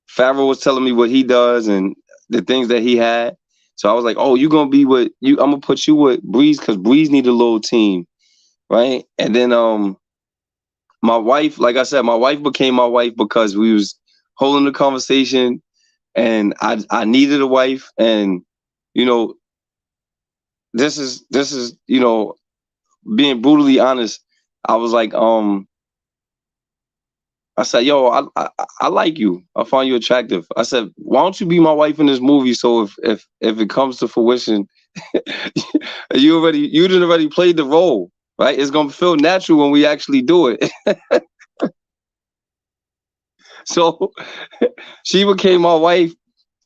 Pharaoh was telling me what he does and the things that he had. So I was like, oh, you're gonna be with you. I'm gonna put you with Breeze, because Breeze need a little team, right? And then my wife, like I said, my wife became my wife because we was holding the conversation, and I needed a wife, and you know, this is you know, being brutally honest. I was like, I said, yo, I like you. I find you attractive. I said, why don't you be my wife in this movie? So if it comes to fruition, you didn't already played the role, right? It's gonna feel natural when we actually do it. So she became my wife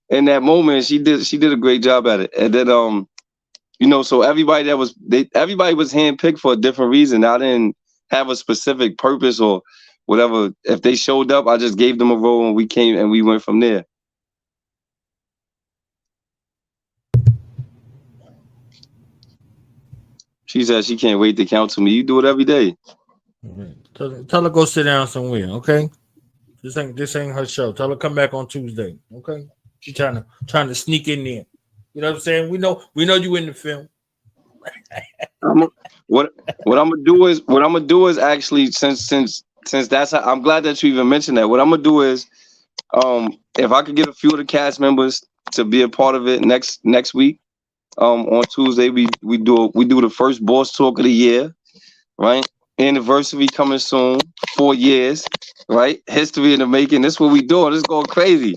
in that moment. She did a great job at it. And then you know, so everybody was handpicked for a different reason. I didn't have a specific purpose or whatever. If they showed up, I just gave them a role, and we went from there. She said she can't wait to counsel me. You do it every day. Tell her go sit down somewhere, okay? This ain't her show. Tell her come back on Tuesday, okay? She trying to sneak in there. You know what I'm saying? We know you in the film. What I'm gonna do is actually, since that's how, I'm glad that you even mentioned that. What I'm gonna do is, if I could get a few of the cast members to be a part of it next week, on Tuesday we do the first boss talk of the year, right? Anniversary coming soon, 4 years, right? History in the making. This is what we doing. This is going crazy.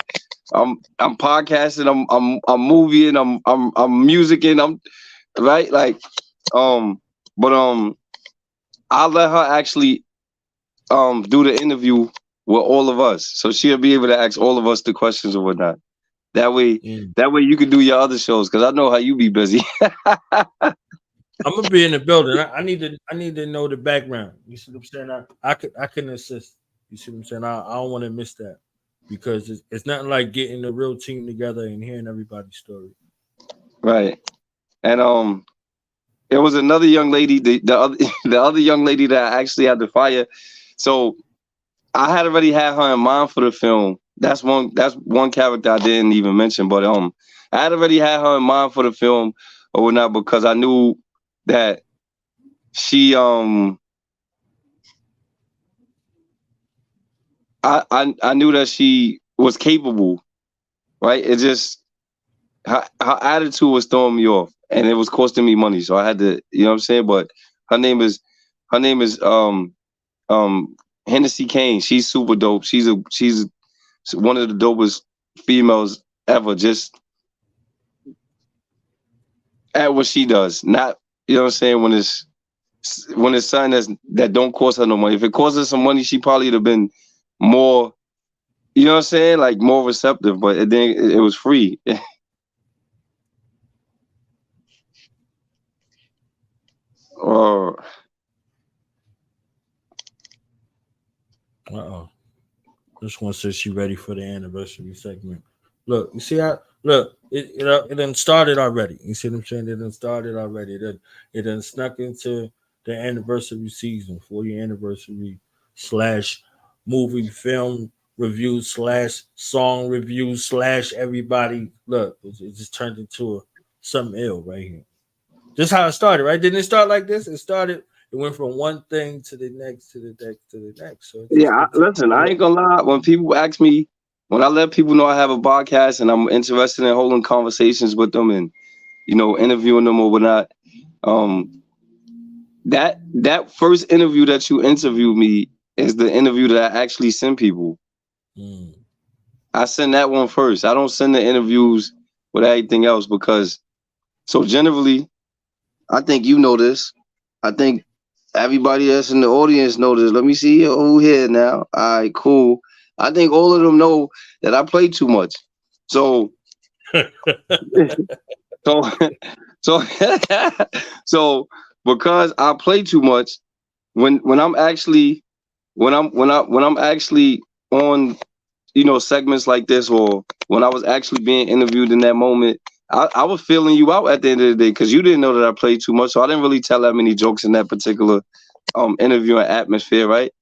I'm podcasting. I'm moving. I'm musicking. I'm right, like, but I'll let her actually do the interview with all of us, so she'll be able to ask all of us the questions or whatnot. That way you can do your other shows, because I know how you be busy. I'm gonna be in the building. I need to know the background. You see what I'm saying? I can assist. You see what I'm saying? I don't want to miss that, because it's nothing like getting the real team together and hearing everybody's story. Right. And it was another young lady, the other young lady that I actually had to fire. So I had already had her in mind for the film. That's one character I didn't even mention, but I had already had her in mind for the film or whatnot, because I knew that she I knew that she was capable, right? It just her attitude was throwing me off, and it was costing me money, so I had to, you know what I'm saying. But her name is um Hennessy Kane. She's super dope. She's one of the dopest females ever. Just at what she does, not, you know what I'm saying. When it's something that don't cost her no money. If it cost her some money, she probably would have been more, you know what I'm saying, like more receptive. But it was free. Or This one says she ready for the anniversary segment. Look, you see how it done started already. You see what I'm saying? It done started already. It done snuck into the anniversary season, 4-year anniversary / movie film review / song review / everybody. Look, it just turned into something ill right here. Just how it started, right? Didn't it start like this? It went from one thing to the next, to the next, to the next. So yeah, listen, I ain't gonna lie. When people ask me, when I let people know I have a podcast and I'm interested in holding conversations with them and, you know, interviewing them or whatnot, that first interview that you interviewed me is the interview that I actually send people. I send that one first. I don't send the interviews with everything else because, so generally, I think you know this. I think everybody that's in the audience know this. Let me see who here now. All right, cool. I think all of them know that I play too much. So, so, so because I play too much, when I'm actually on, you know, segments like this, or when I was actually being interviewed in that moment, I was feeling you out at the end of the day because you didn't know that I played too much, so I didn't really tell that many jokes in that particular interview and atmosphere, right?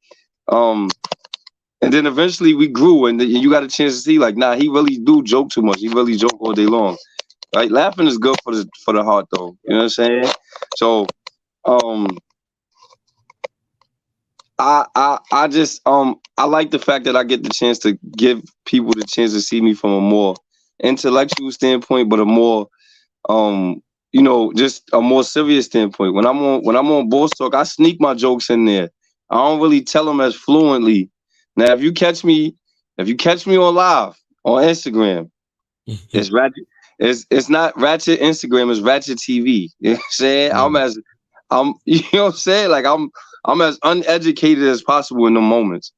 And then eventually we grew, and you got a chance to see, like, nah, he really do joke too much. He really joke all day long. Right? Laughing is good for the heart, though. You know what I'm saying? So, I just I like the fact that I get the chance to give people the chance to see me from a more intellectual standpoint, but a more you know, just a more serious standpoint. When I'm on Boss Talk, I sneak my jokes in there. I don't really tell them as fluently. Now, if you catch me on live on Instagram, it's ratchet. It's not ratchet Instagram. It's ratchet TV. You know what I'm saying? I'm you know what I'm saying? Like I'm as uneducated as possible in the moments.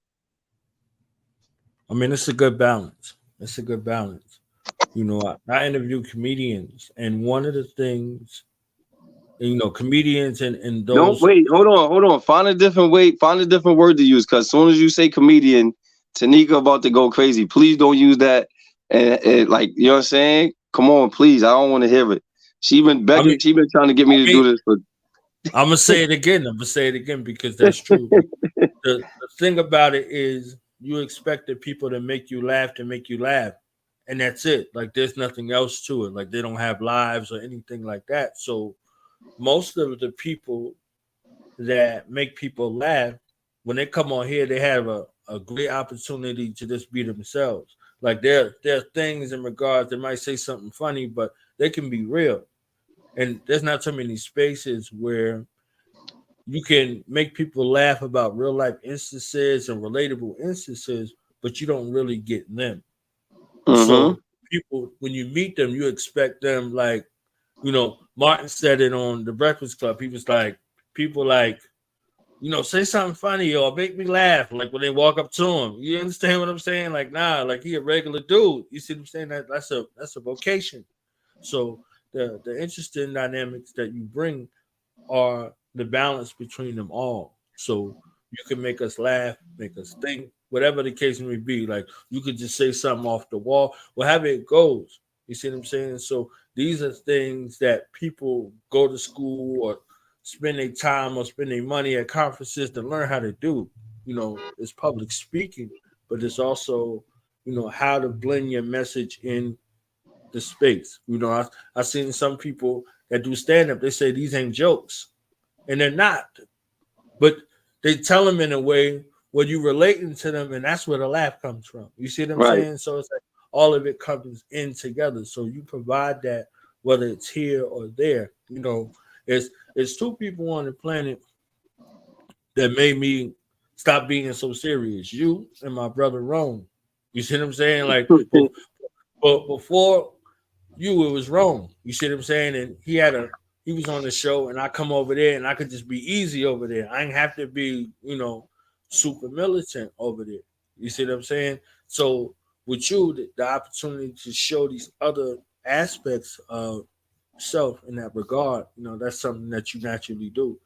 I mean, it's a good balance. It's a good balance. You know, I interview comedians, and one of the things, you know, comedians and those. Don't wait. Hold on. Find a different word to use. Because as soon as you say comedian, Tanika about to go crazy. Please don't use that. And like, you know what I'm saying? Come on, please. I don't want to hear it. She been begging. She been trying to get me to do this. But I'm gonna say it again because that's true. the thing about it is, you expect the people to make you laugh, and that's it. Like, there's nothing else to it. Like, they don't have lives or anything like that. So most of the people that make people laugh, when they come on here, they have a great opportunity to just be themselves. Like, there are things in regards, they might say something funny, but they can be real. And there's not so many spaces where you can make people laugh about real life instances and relatable instances, but you don't really get them. So people, when you meet them, you expect them, like, you know, Martin said it on the Breakfast Club. He was like, people like, you know, say something funny or make me laugh. Like, when they walk up to him, you understand what I'm saying? Like, nah, like, he a regular dude. You see what I'm saying? That's a vocation. So the interesting dynamics that you bring are the balance between them all. So you can make us laugh, make us think, whatever the case may be. Like, you could just say something off the wall, whatever it goes. You see what I'm saying? So these are things that people go to school or spend their time or spend their money at conferences to learn how to do. You know, it's public speaking, but it's also, you know, how to blend your message in the space. You know, I've seen some people that do stand-up, they say these ain't jokes. And they're not. But they tell them in a way when you relating to them, and that's where the laugh comes from. You see what I'm Right. saying? So it's like all of it comes in together. So you provide that, whether it's here or there. You know, it's two people on the planet that made me stop being so serious. You and my brother Rome. You see what I'm saying? Like, but before you, it was Rome. You see what I'm saying? And he was on the show, and I come over there, and I could just be easy over there. I didn't have to be, you know, super militant over there. You see what I'm saying? So with you, the opportunity to show these other aspects of self in that regard, you know, that's something that you naturally do.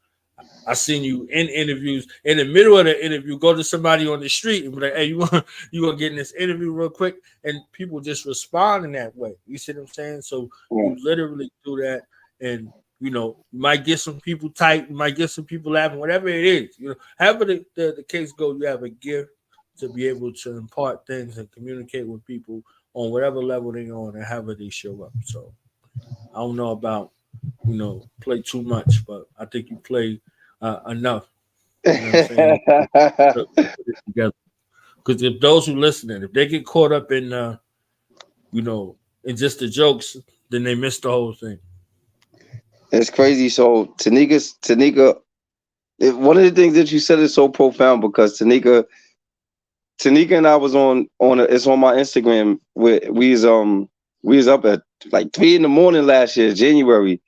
I seen you in interviews. In the middle of the interview, go to somebody on the street and be like, "Hey, you want to get in this interview real quick?" And people just respond in that way. You see what I'm saying? So you literally do that, and you know, you might get some people tight, you might get some people laughing, whatever it is. You know, however the case goes, you have a gift to be able to impart things and communicate with people on whatever level they're on and however they show up. So I don't know about, you know, play too much, but I think you play enough. You know what I'm saying? To put it together. Because if those who listening, if they get caught up in, you know, in just the jokes, then they miss the whole thing. It's crazy. So Tanika, one of the things that you said is so profound because Tanika and I was it's on my Instagram where we was up at like 3 a.m. last year, January,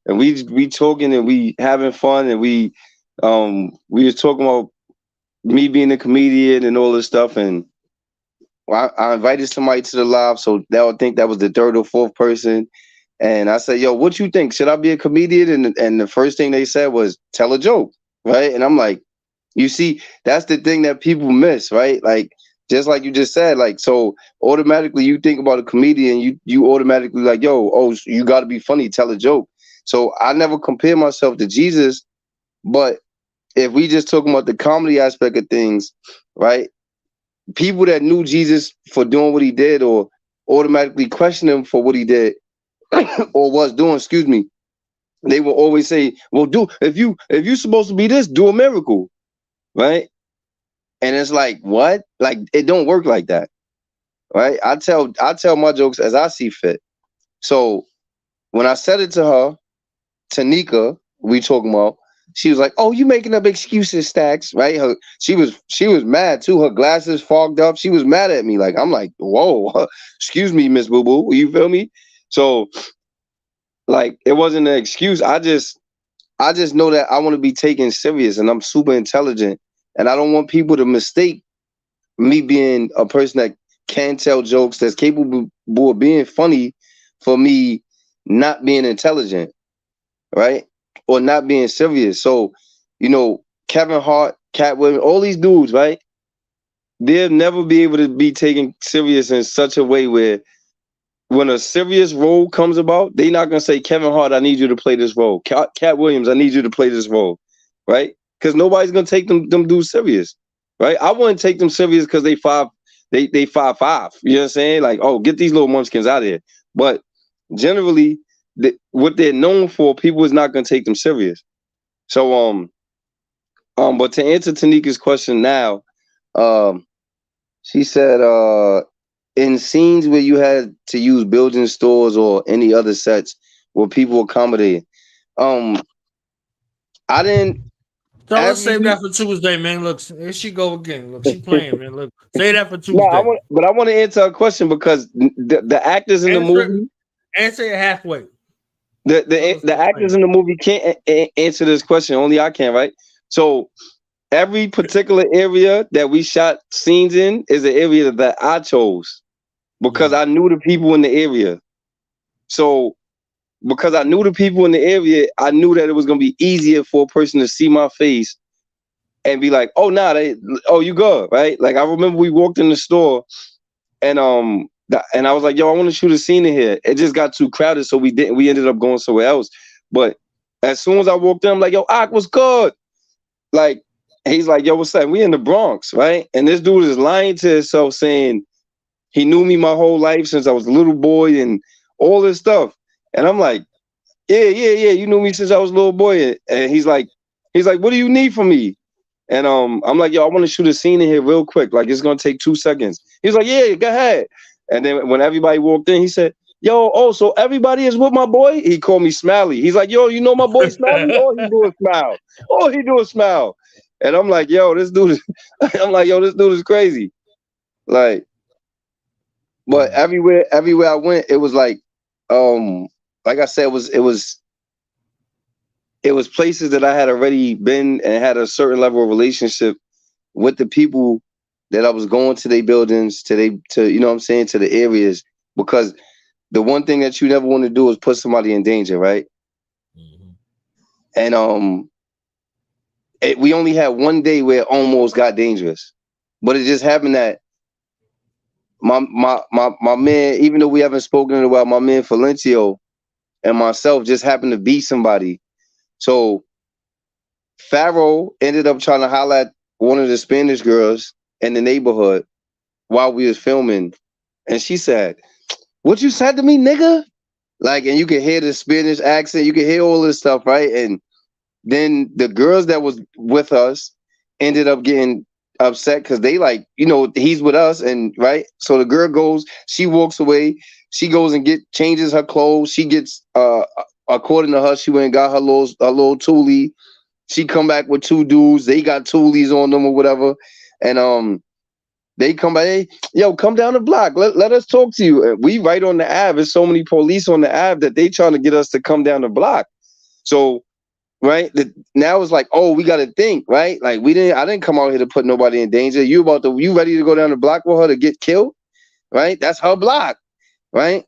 and we talking and we having fun and we was talking about me being a comedian and all this stuff, and I invited somebody to the live, so they would think that was the third or fourth person. And I said, "Yo, what you think? Should I be a comedian?" And the first thing they said was, "Tell a joke," right? And I'm like, you see, that's the thing that people miss, right? Like, just like you just said, like, so automatically you think about a comedian, you automatically like, yo, oh, you got to be funny, tell a joke. So I never compare myself to Jesus, but if we just talking about the comedy aspect of things, right? People that knew Jesus for doing what he did or automatically question him for what he did or was doing, excuse me, they will always say, well, if you're supposed to be this, do a miracle, right? And it's like, what? Like, it don't work like that, right? I tell my jokes as I see fit. So when I said it to her, Tanika, we talking about, she was like, "Oh, you making up excuses, Staxx," right? She was mad too. Her glasses fogged up. She was mad at me. Like, I'm like, whoa, excuse me, Miss Boo Boo. You feel me? So, like, it wasn't an excuse. I just know that I want to be taken serious, and I'm super intelligent, and I don't want people to mistake me being a person that can tell jokes, that's capable of being funny, for me not being intelligent, right? Or not being serious. So, you know, Kevin Hart, Cat Williams, all these dudes, right? They'll never be able to be taken serious in such a way where when a serious role comes about, they're not gonna say, Kevin Hart, I need you to play this role. Cat Williams, I need you to play this role, right? Because nobody's gonna take them dudes serious, right? I wouldn't take them serious because they 5'5". You know what I'm saying? Like, oh, get these little munchkins out of here. But generally, what they're known for, people is not gonna take them serious. So but to answer Tanika's question now, she said in scenes where you had to use building stores or any other sets where people accommodating, I didn't. So let's save that for Tuesday, man. Look, here she go again. Look, she playing, man. Look, say that for Tuesday. No, I want to answer a question because the actors in the movie answer it halfway. The actors in the movie can't answer this question. Only I can, right? So every particular area that we shot scenes in is an area that I chose because I knew the people in the area. So because I knew the people in the area, I knew that it was gonna be easier for a person to see my face and be like, "Oh, nah, you good, right?" Like I remember we walked in the store, and I was like, "Yo, I want to shoot a scene in here." It just got too crowded, so we didn't. We ended up going somewhere else. But as soon as I walked in, I'm like, "Yo, Ak, what's good?" Like he's like, "Yo, what's up?" We in the Bronx, right? And this dude is lying to himself, saying he knew me my whole life since I was a little boy and all this stuff. And I'm like, yeah, you knew me since I was a little boy. And he's like, what do you need from me? And I'm like, yo, I want to shoot a scene in here real quick. Like, it's gonna take 2 seconds. He's like, yeah, go ahead. And then when everybody walked in, he said, yo, oh, so everybody is with my boy? He called me Smiley. He's like, yo, you know my boy Smiley? All he do is smile. All he do is smile. And I'm like, yo, this dude is I'm like, yo, this dude is crazy. Like, but everywhere I went, it was like I said, it was places that I had already been and had a certain level of relationship with the people that I was going to their buildings, to you know what I'm saying, to the areas. Because the one thing that you never want to do is put somebody in danger, right? Mm-hmm. And we only had one day where it almost got dangerous. But it just happened that my man, even though we haven't spoken in a while, my man Valencio and myself just happened to be somebody. So Pharaoh ended up trying to holler at one of the Spanish girls in the neighborhood while we was filming. And she said, what you said to me, nigga? Like, and you can hear the Spanish accent, you can hear all this stuff, right? And then the girls that was with us ended up getting upset because they like, you know, he's with us, and right. So the girl goes, she walks away, she goes and changes her clothes. She gets according to her, she went and got her little toolie. She come back with two dudes, they got toolies on them or whatever. And they come by, hey, yo, come down the block. Let us talk to you. And we right on the Ave. There's so many police on the Ave that they trying to get us to come down the block. So, right, now it's like, oh, we got to think, right? Like I didn't come out here to put nobody in danger. You ready to go down the block with her to get killed, right? That's her block, right?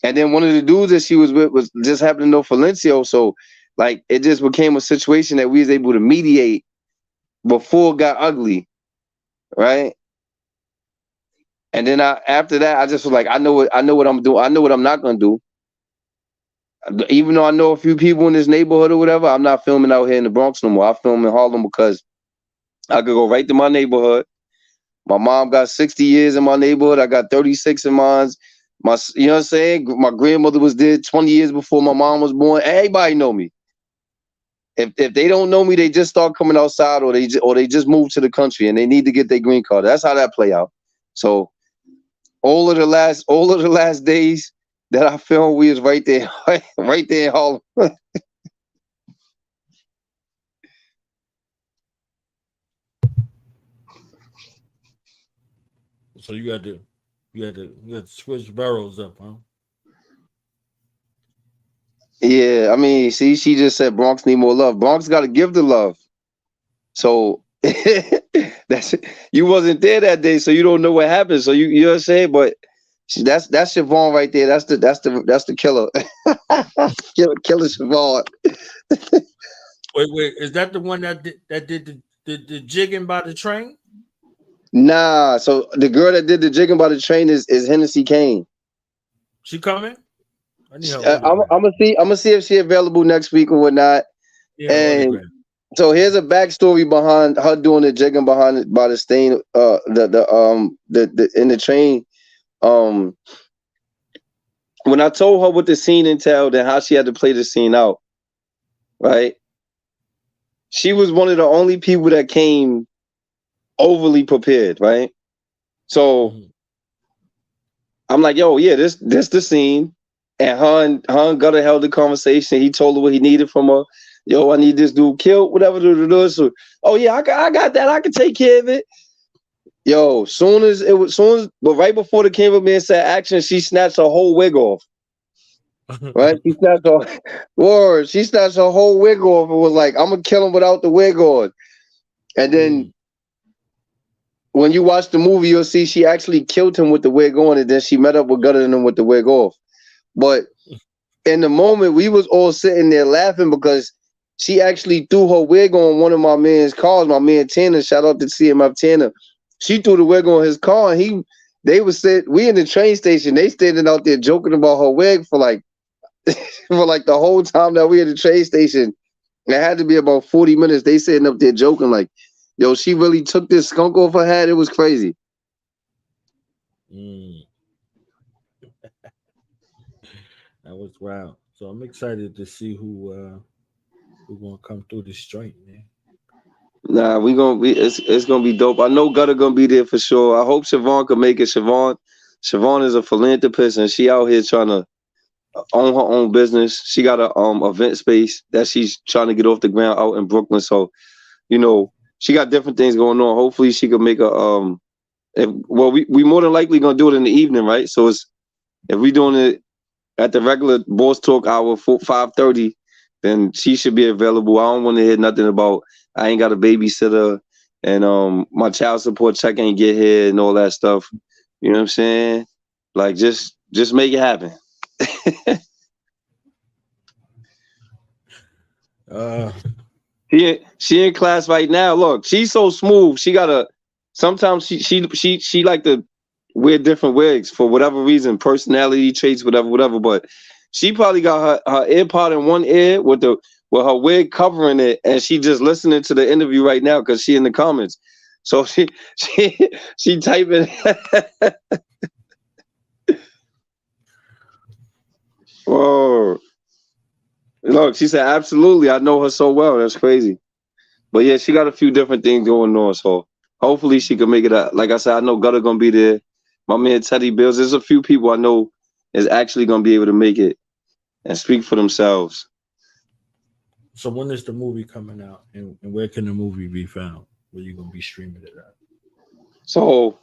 And then one of the dudes that she was with was just happened to know Valencio. So, like, it just became a situation that we was able to mediate before it got ugly, right? And then after that, I just was like, I know what I'm doing. I know what I'm not gonna do. Even though I know a few people in this neighborhood or whatever, I'm not filming out here in the Bronx no more. I film in Harlem because I could go right to my neighborhood. My mom got 60 years in my neighborhood. I got 36 in mine. You know what I'm saying? My grandmother was dead 20 years before my mom was born. Everybody know me. If they don't know me, they just start coming outside, or they just move to the country and they need to get their green card. That's how that play out. So all of the last days that I filmed, we was right there, right there in Harlem. So you had to switch barrels up, huh? Yeah, I mean, see, she just said Bronx need more love. Bronx got to give the love. So that's you wasn't there that day, so you don't know what happened. So you know what I'm saying? But that's Siobhan right there. That's the killer. killer Siobhan. Wait, is that the one that did the jigging by the train? Nah, so the girl that did the jigging by the train is Hennessy Kane. She coming? I'm gonna see if she available next week or whatnot. Yeah, and so here's a backstory behind her doing the jigging by the stain, the in the train. When I told her what the scene entailed and how she had to play the scene out, right? She was one of the only people that came overly prepared, right? So I'm like, yo, yeah, this the scene. And her and Gutter held the conversation. He told her what he needed from her. Yo, I need this dude killed, whatever. So, oh yeah, I got that. I can take care of it. Yo, but right before the cameraman said action, she snatched her whole wig off. Right? She snatched her whole wig off and was like, I'm gonna kill him without the wig on. And then when you watch the movie, you'll see she actually killed him with the wig on, and then she met up with Gutter and him with the wig off. But in the moment, we was all sitting there laughing because she actually threw her wig on one of my man's cars. My man Tanner, shout out to CMF Tanner. She threw the wig on his car, and we in the train station. They standing out there joking about her wig for like the whole time that we in the train station. It had to be about 40 minutes. They sitting up there joking like, yo, she really took this skunk off her head. It was crazy. That was wild. So I'm excited to see who gonna come through this joint, man. Nah, we gonna be it's gonna be dope. I know Gutter gonna be there for sure. I hope Siobhan can make it. Siobhan is a philanthropist and she out here trying to own her own business. She got a event space that she's trying to get off the ground out in Brooklyn. So, you know, she got different things going on. Hopefully she can make a we more than likely gonna do it in the evening, right? So it's if we doing it at the regular Boss Talk hour 5:30, then she should be available. I don't want to hear nothing about I ain't got a babysitter and my child support check ain't get here and all that stuff. You know what I'm saying? Like just make it happen. She in class right now. Look, she's so smooth. She got a sometimes she like to wear different wigs for whatever reason, personality traits, whatever. But she probably got her earpod in one ear with her wig covering it, and she just listening to the interview right now because she in the comments. So she typing. Whoa. Look, she said, absolutely. I know her so well. That's crazy. But yeah, she got a few different things going on. So hopefully she can make it out. Like I said, I know Gutter gonna be there. My man Teddy Bills. There's a few people I know is actually gonna be able to make it and speak for themselves. So when is the movie coming out, and where can the movie be found? Where you gonna be streaming it at? So,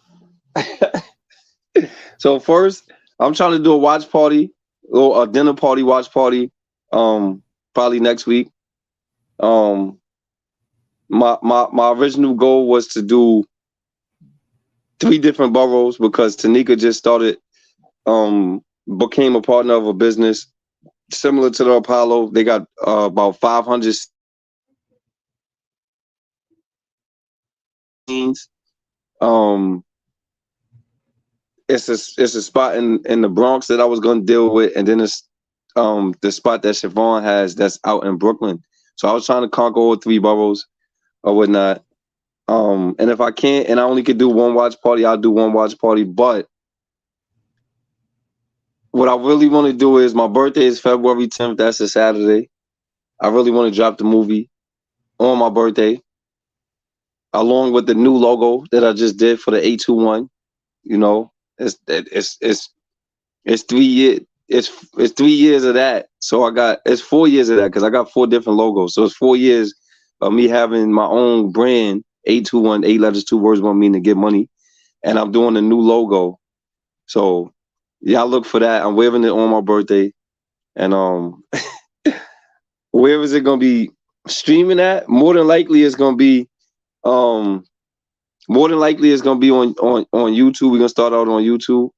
so first, I'm trying to do a watch party or a dinner party, watch party. Probably next week. My original goal was to do 3 different boroughs because Tanika just started, became a partner of a business similar to the Apollo. They got about 500 scenes. It's a spot in the Bronx that I was gonna deal with, and then it's the spot that Siobhan has that's out in Brooklyn. So I was trying to conquer all 3 boroughs or whatnot. And if I can't, and I only could do one watch party, I'll do one watch party. But what I really want to do is my birthday is February 10th. That's a Saturday. I really want to drop the movie on my birthday, along with the new logo that I just did for the 821. You know, it's 3 years. It's 3 years of that. So it's 4 years of that because I got 4 different logos. So it's 4 years of me having my own brand, 821, 8 letters, 2 words, 1 meaning to get money. And I'm doing a new logo. So y'all look for that. I'm wearing it on my birthday. And where is it gonna be streaming at? More than likely it's gonna be on YouTube. We're gonna start out on YouTube.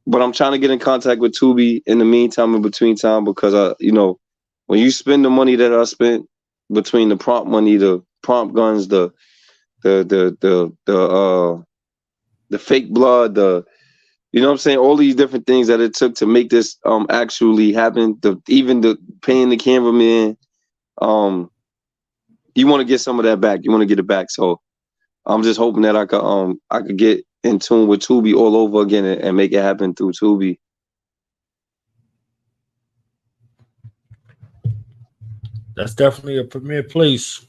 But I'm trying to get in contact with Tubi in the meantime, in between time, because when you spend the money that I spent between the prompt money, the prompt guns, the fake blood, you know what I'm saying, all these different things that it took to make this actually happen, even the paying the cameraman, you want to get some of that back. You want to get it back. So I'm just hoping that I could get in tune with Tubi all over again and make it happen through Tubi. That's definitely a premier place.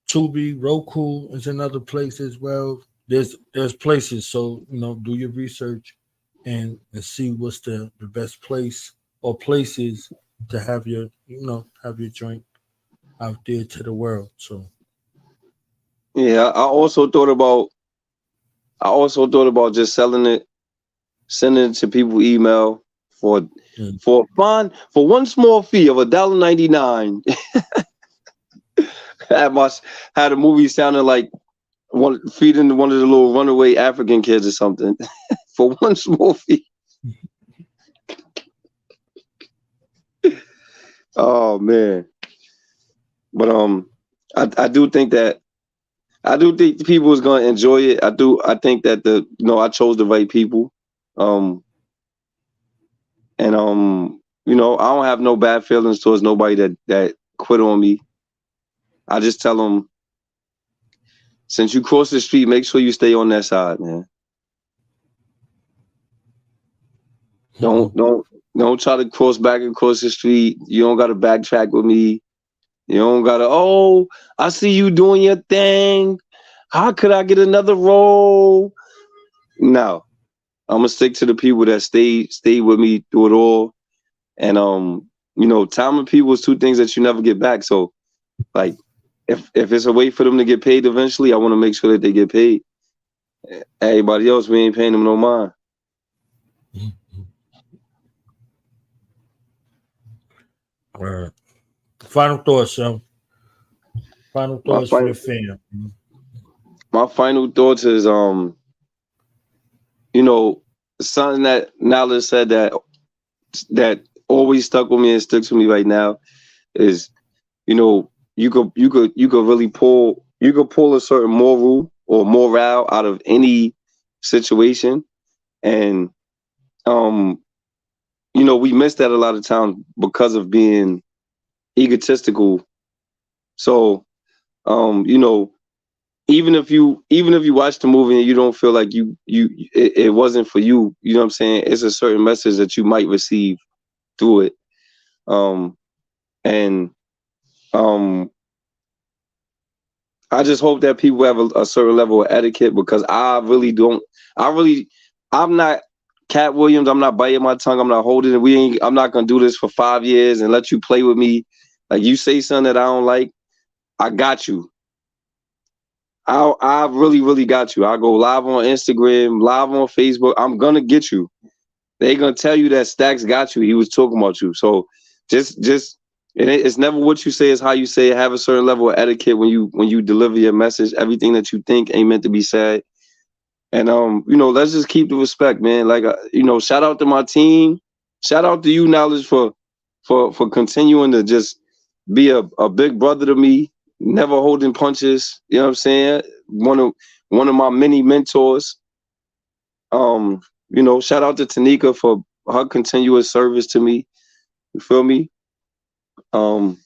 Tubi, Roku is another place as well. There's places, so do your research and see what's the best place or places to have your joint out there to the world. So yeah, I also thought about just selling it, sending it to people email for one small fee of $1.99. had a movie sounding like feeding one of the little runaway African kids or something for one small fee. Oh man. But I do think people is gonna enjoy it. I think that I chose the right people. And I don't have no bad feelings towards nobody that quit on me. I just tell them, since you cross the street, make sure you stay on that side, man. Don't Don't try to cross back across the street. You don't gotta backtrack with me. You don't gotta, oh, I see you doing your thing. How could I get another role? No. I'm gonna stick to the people that stay with me through it all. And you know, time and people is two things that you never get back. So like if it's a way for them to get paid eventually, I want to make sure that they get paid. Everybody else, we ain't paying them no mind. All right. Final thoughts, son. Final thoughts for the fam. My final thoughts is you know, something that Nala said that always stuck with me and sticks with me right now is, you know, you could really pull a certain moral or morale out of any situation. And you know, we miss that a lot of times because of being egotistical. So you know, even if you watch the movie and you don't feel like it wasn't for you, you know what I'm saying? It's a certain message that you might receive through it. And I just hope that people have a certain level of etiquette, because I'm not Cat Williams. I'm not biting my tongue. I'm not holding it. I'm not going to do this for 5 years and let you play with me. Like, you say something that I don't like, I got you. I really, really got you. I go live on Instagram, live on Facebook. I'm going to get you. They're going to tell you that Staxx got you. He was talking about you. So it's never what you say, it's how you say it. Have a certain level of etiquette when you deliver your message. Everything that you think ain't meant to be said. And you know, let's just keep the respect, man. Like you know, shout out to my team. Shout out to you, Knowledge, for continuing to just be a big brother to me, never holding punches. You know what I'm saying? One of my many mentors. You know, shout out to Tanika for her continuous service to me. You feel me? You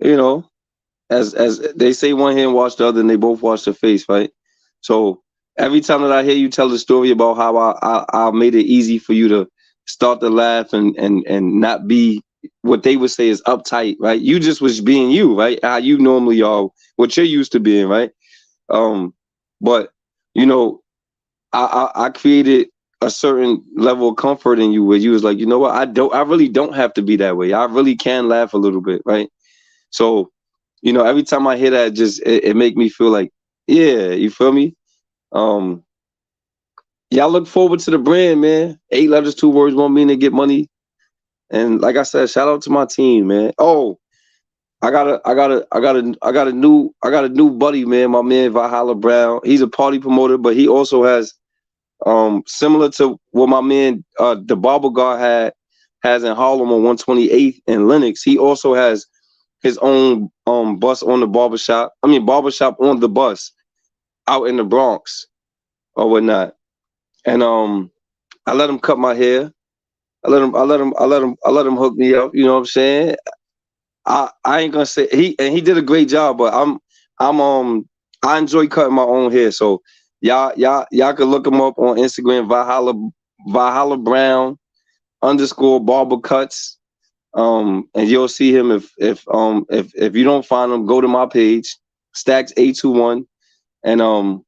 know, as they say, one hand wash the other, and they both wash their face, right? So every time that I hear you tell the story about how I made it easy for you to start to laugh and not be what they would say is uptight, right? You just was being you, right? How you normally are, what you're used to being, right? But you know, I created a certain level of comfort in you where you was like, you know what, I really don't have to be that way. I really can laugh a little bit, right? So, you know, every time I hear that, just it make me feel like, yeah, you feel me? Y'all look forward to the brand, man. 8 letters, 2 words, 1 meaning, get money. And like I said, shout out to my team, man. Oh, I got a new buddy, man. My man Valhalla Brown. He's a party promoter, but he also has similar to what my man the Barber Guard has in Harlem on 128th and Lenox. He also has his own bus on the barbershop on the bus out in the Bronx or whatnot. And I let him cut my hair. I let him hook me up, you know what I'm saying? I ain't gonna say he did a great job, but I enjoy cutting my own hair. So y'all can look him up on Instagram, Valhalla Brown _ barber cuts. And you'll see him if you don't find him, go to my page, Staxx 821, and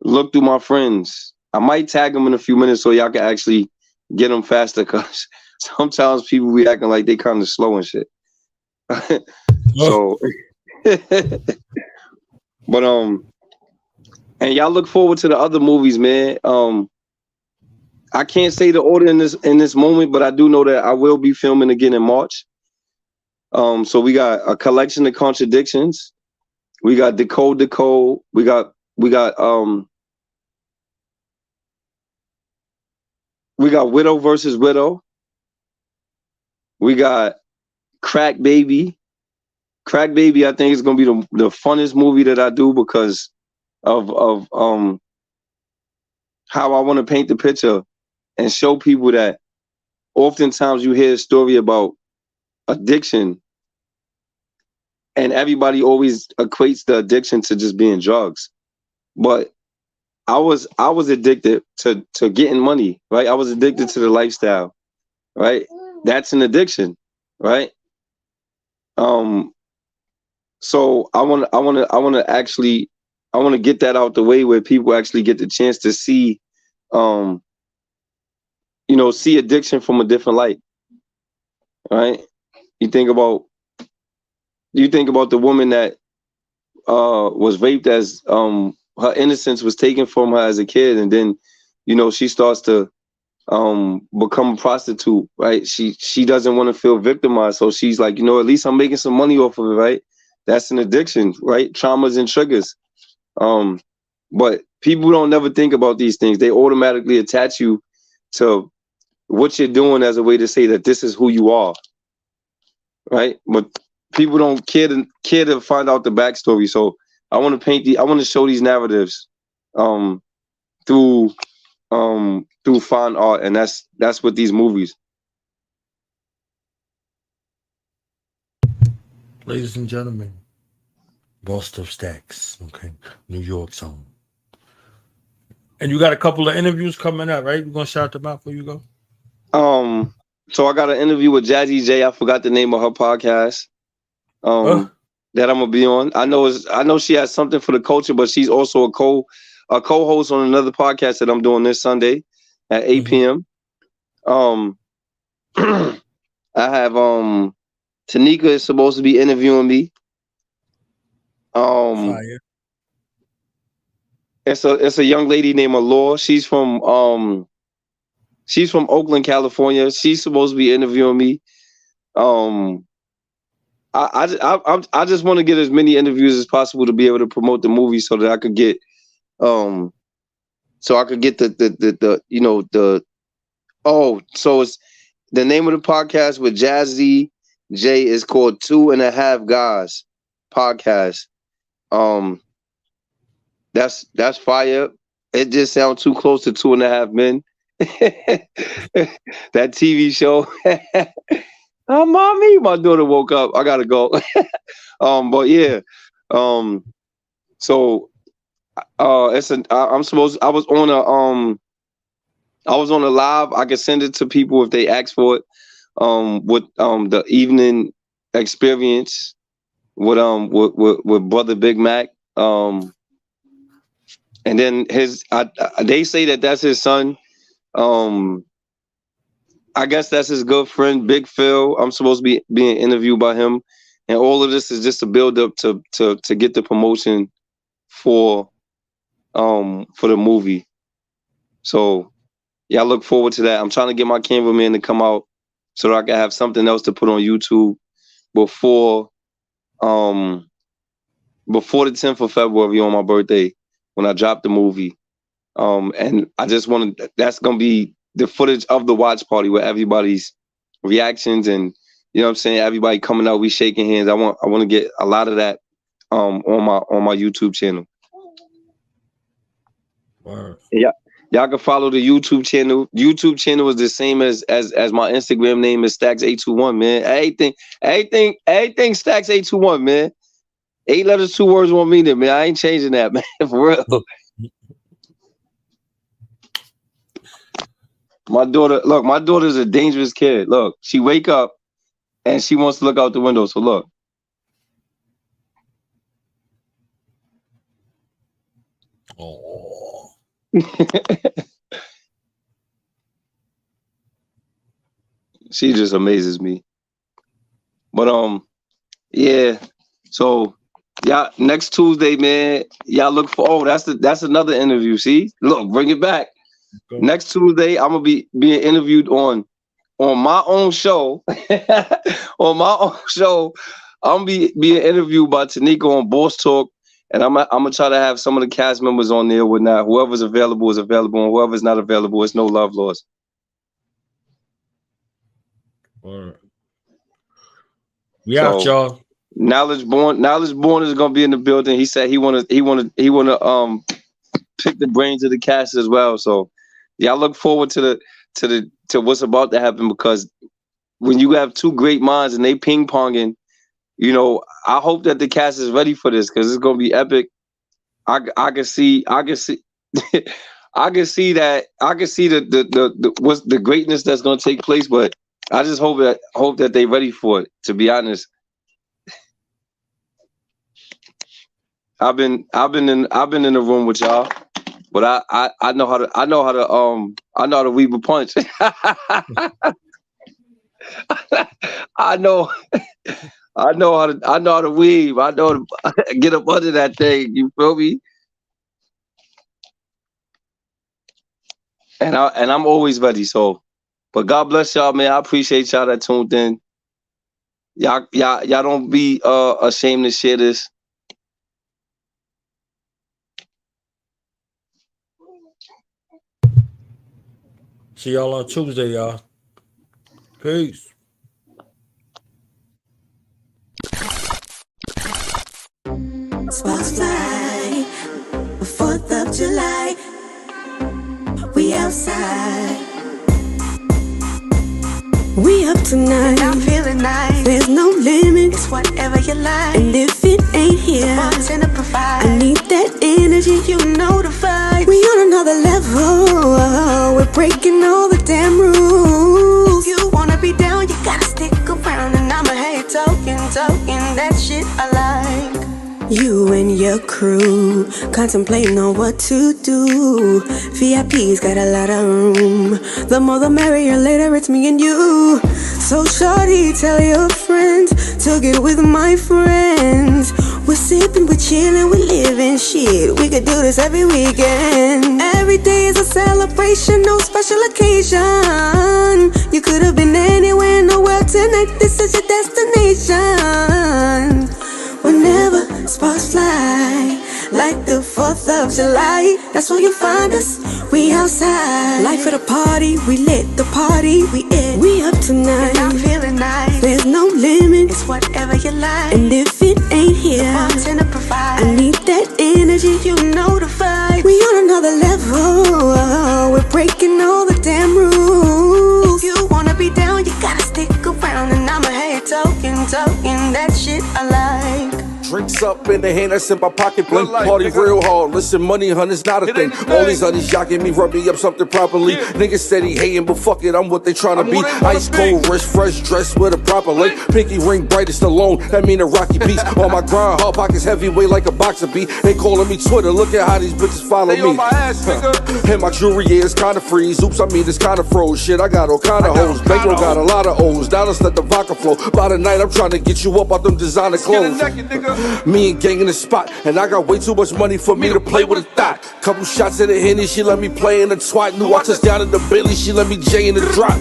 look through my friends. I might tag them in a few minutes so y'all can actually get them faster, cause sometimes people be acting like they kind of slow and shit. So but and y'all look forward to the other movies, man. I can't say the order in this moment, but I do know that I will be filming again in March. So we got A Collection of Contradictions. We got Decode. We got Widow versus Widow. We got Crack Baby. Crack Baby, I think, is gonna be the funnest movie that I do because of how I want to paint the picture and show people that oftentimes you hear a story about addiction and everybody always equates the addiction to just being drugs. But I was addicted to getting money, right? I was addicted to the lifestyle, right? That's an addiction, right? So I want to get that out the way where people actually get the chance to see, see addiction from a different light, right? You think about the woman that was raped, as her innocence was taken from her as a kid, and then she starts to become a prostitute, right? She doesn't want to feel victimized, so she's like, at least I'm making some money off of it, right? That's an addiction, right? Traumas and triggers. But people don't never think about these things. They automatically attach you to what you're doing as a way to say that this is who you are, right? But people don't care to find out the backstory. So I want to show these narratives through fine art, and that's what these movies. Ladies and gentlemen, Boss Up Staxx, okay, New York's own. And you got a couple of interviews coming up, right? You're gonna shout them out before you go. So I got an interview with Jazzy J. I forgot the name of her podcast. That I'm gonna be on. I know she has something for the culture, but she's also a co-host on another podcast that I'm doing this Sunday at 8 p.m. I have Tanika is supposed to be interviewing me. Fire. It's a young lady named Allure. She's from Oakland, California. She's supposed to be interviewing me. I just want to get as many interviews as possible to be able to promote the movie, so that I could get the so it's the name of the podcast with Jazzy J is called 2.5 Guys Podcast. That's fire. It just sounds too close to 2.5 Men. That TV show. Oh, mommy, my daughter woke up. I gotta go. But yeah. So I was on a live. I could send it to people if they ask for it. With the evening experience with Brother Big Mac. And then they say that that's his son. I guess that's his good friend, Big Phil. I'm supposed to be being interviewed by him, and all of this is just a build up to get the promotion for the movie. So yeah, I look forward to that. I'm trying to get my cameraman to come out so that I can have something else to put on YouTube before the 10th of February on my birthday when I drop the movie. And I just that's gonna be the footage of the watch party with everybody's reactions, and you know what I'm saying, everybody coming out, we shaking hands. I want to get a lot of that on my YouTube channel. Wow. Yeah, y'all can follow the YouTube channel. YouTube channel is the same as my Instagram name is Staxx821, man. Everything Staxx821, man. 8 letters, 2 words, 1 meaning, man. I ain't changing that, man. For real. My daughter's a dangerous kid. Look, she wake up and she wants to look out the window. So look. Oh. She just amazes me. But yeah. So yeah, next Tuesday, man. Y'all look for that's another interview. See? Look, bring it back. Okay. Next Tuesday, I'm gonna be being interviewed on my own show. On my own show, I'm gonna be being interviewed by Tanika on Boss Talk, and I'm gonna try to have some of the cast members on there. Whatnot. Whoever's available is available, and whoever's not available, it's no love lost. All right. We out, y'all. Knowledge Born is gonna be in the building. He said he wanna pick the brains of the cast as well. So y'all look forward to what's about to happen, because when you have two great minds and they ping ponging, you know, I hope that the cast is ready for this, because it's gonna be epic. I can see I can see that. I can see the what's the greatness that's gonna take place, but I just hope that they ready for it. To be honest, I've been in the room with y'all, but I know how to weave a punch. I know how to weave. I know how to get up under that thing. You feel me? And I'm always ready. So, but God bless y'all, man. I appreciate y'all that tuned in. Y'all don't be ashamed to share this. See y'all on Tuesday, y'all. Peace. Sparks fly, 4th of July, we outside. We up tonight, and I'm feeling nice. There's no limit, it's whatever you like. And if it ain't here, I need that energy, you notified. We on another level, we're breaking all the damn rules. You wanna be down, you gotta stick around. And I'ma hate talking that shit I like. You and your crew contemplating on what to do. VIP's got a lot of room. The more the merrier, later it's me and you. So shorty, tell your friends to get with my friends. We're sipping, we're chilling, we're living shit. We could do this every weekend. Every day is a celebration, no special occasion. You could have been anywhere in the world tonight. This is your destination. Whenever sparks fly, like the 4th of July, that's where you find us, we outside. Life at a party, we lit the party, we in. We up tonight, and I'm feeling nice. There's no limit, it's whatever you like. And if it ain't here, I need that energy, you notified. We on another level, we're breaking all the damn rules. You wanna be down, you gotta stick around. And I'ma hate talking that shit I like. Drinks up in the hand, that's in my pocket. Blink, party real hard. Listen, money, honey's not a thing. All these honeys jocking me, rub me up something properly. Niggas steady hating, but fuck it, I'm what they tryna be. Ice cold, wrist fresh, dressed with a proper link. Pinky ring bright as Stallone, that mean a Rocky piece. On my grind, hard pockets heavyweight like a boxer beat. They calling me Twitter, look at how these bitches follow me. And my jewelry is kinda freeze. Oops, I mean it's kinda froze. Shit, I got all kinda hoes. Bankroll got a lot of O's. Now let's let the vodka flow. By the night, I'm trying to get you up out them designer clothes. Me and gang in the spot, and I got way too much money for me to play with a thought. Couple shots at the Henny, she let me play in the twat. Knew I touched down in the Billy, she let me J in the drop.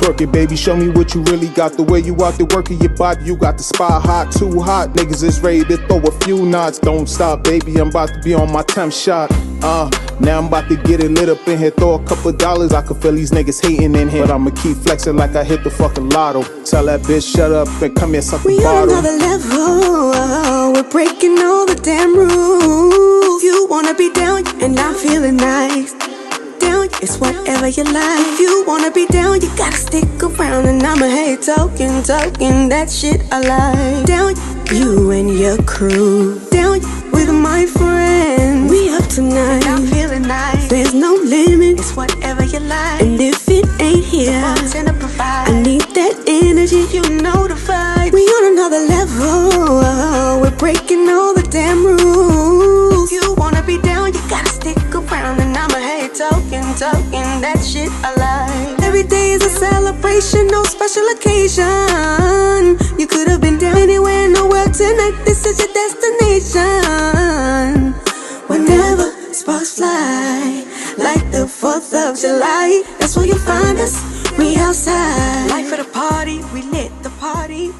Twerk it, baby, show me what you really got. The way you out there working your body, you got the spot hot, too hot. Niggas is ready to throw a few knots. Don't stop, baby, I'm about to be on my 10th shot. Now I'm about to get it lit up in here. Throw a couple dollars, I can feel these niggas hating in here. But I'ma keep flexing like I hit the fucking lotto. Tell that bitch shut up and come here suck a bottle. We on another level, we're breaking all the damn rules. You wanna be down, and I'm feeling nice. Down, it's whatever you like. If you wanna be down, you gotta stick around. And I'ma hate talking that shit I like. Down, you and your crew. Down with my friends. We up tonight, and I'm feeling nice. There's no limit, it's whatever you like. And if it ain't here, I need that energy, you notified. We on another level, we're breaking all the damn rules. You wanna be down, you gotta stick around. And I'ma hate talking that shit I like. Every day is a celebration, no special occasion. You could have been down anywhere in the world tonight. This is your destination. Whenever sparks fly, like the 4th of July, that's where you find us, we outside. Life at a party, we lit the party.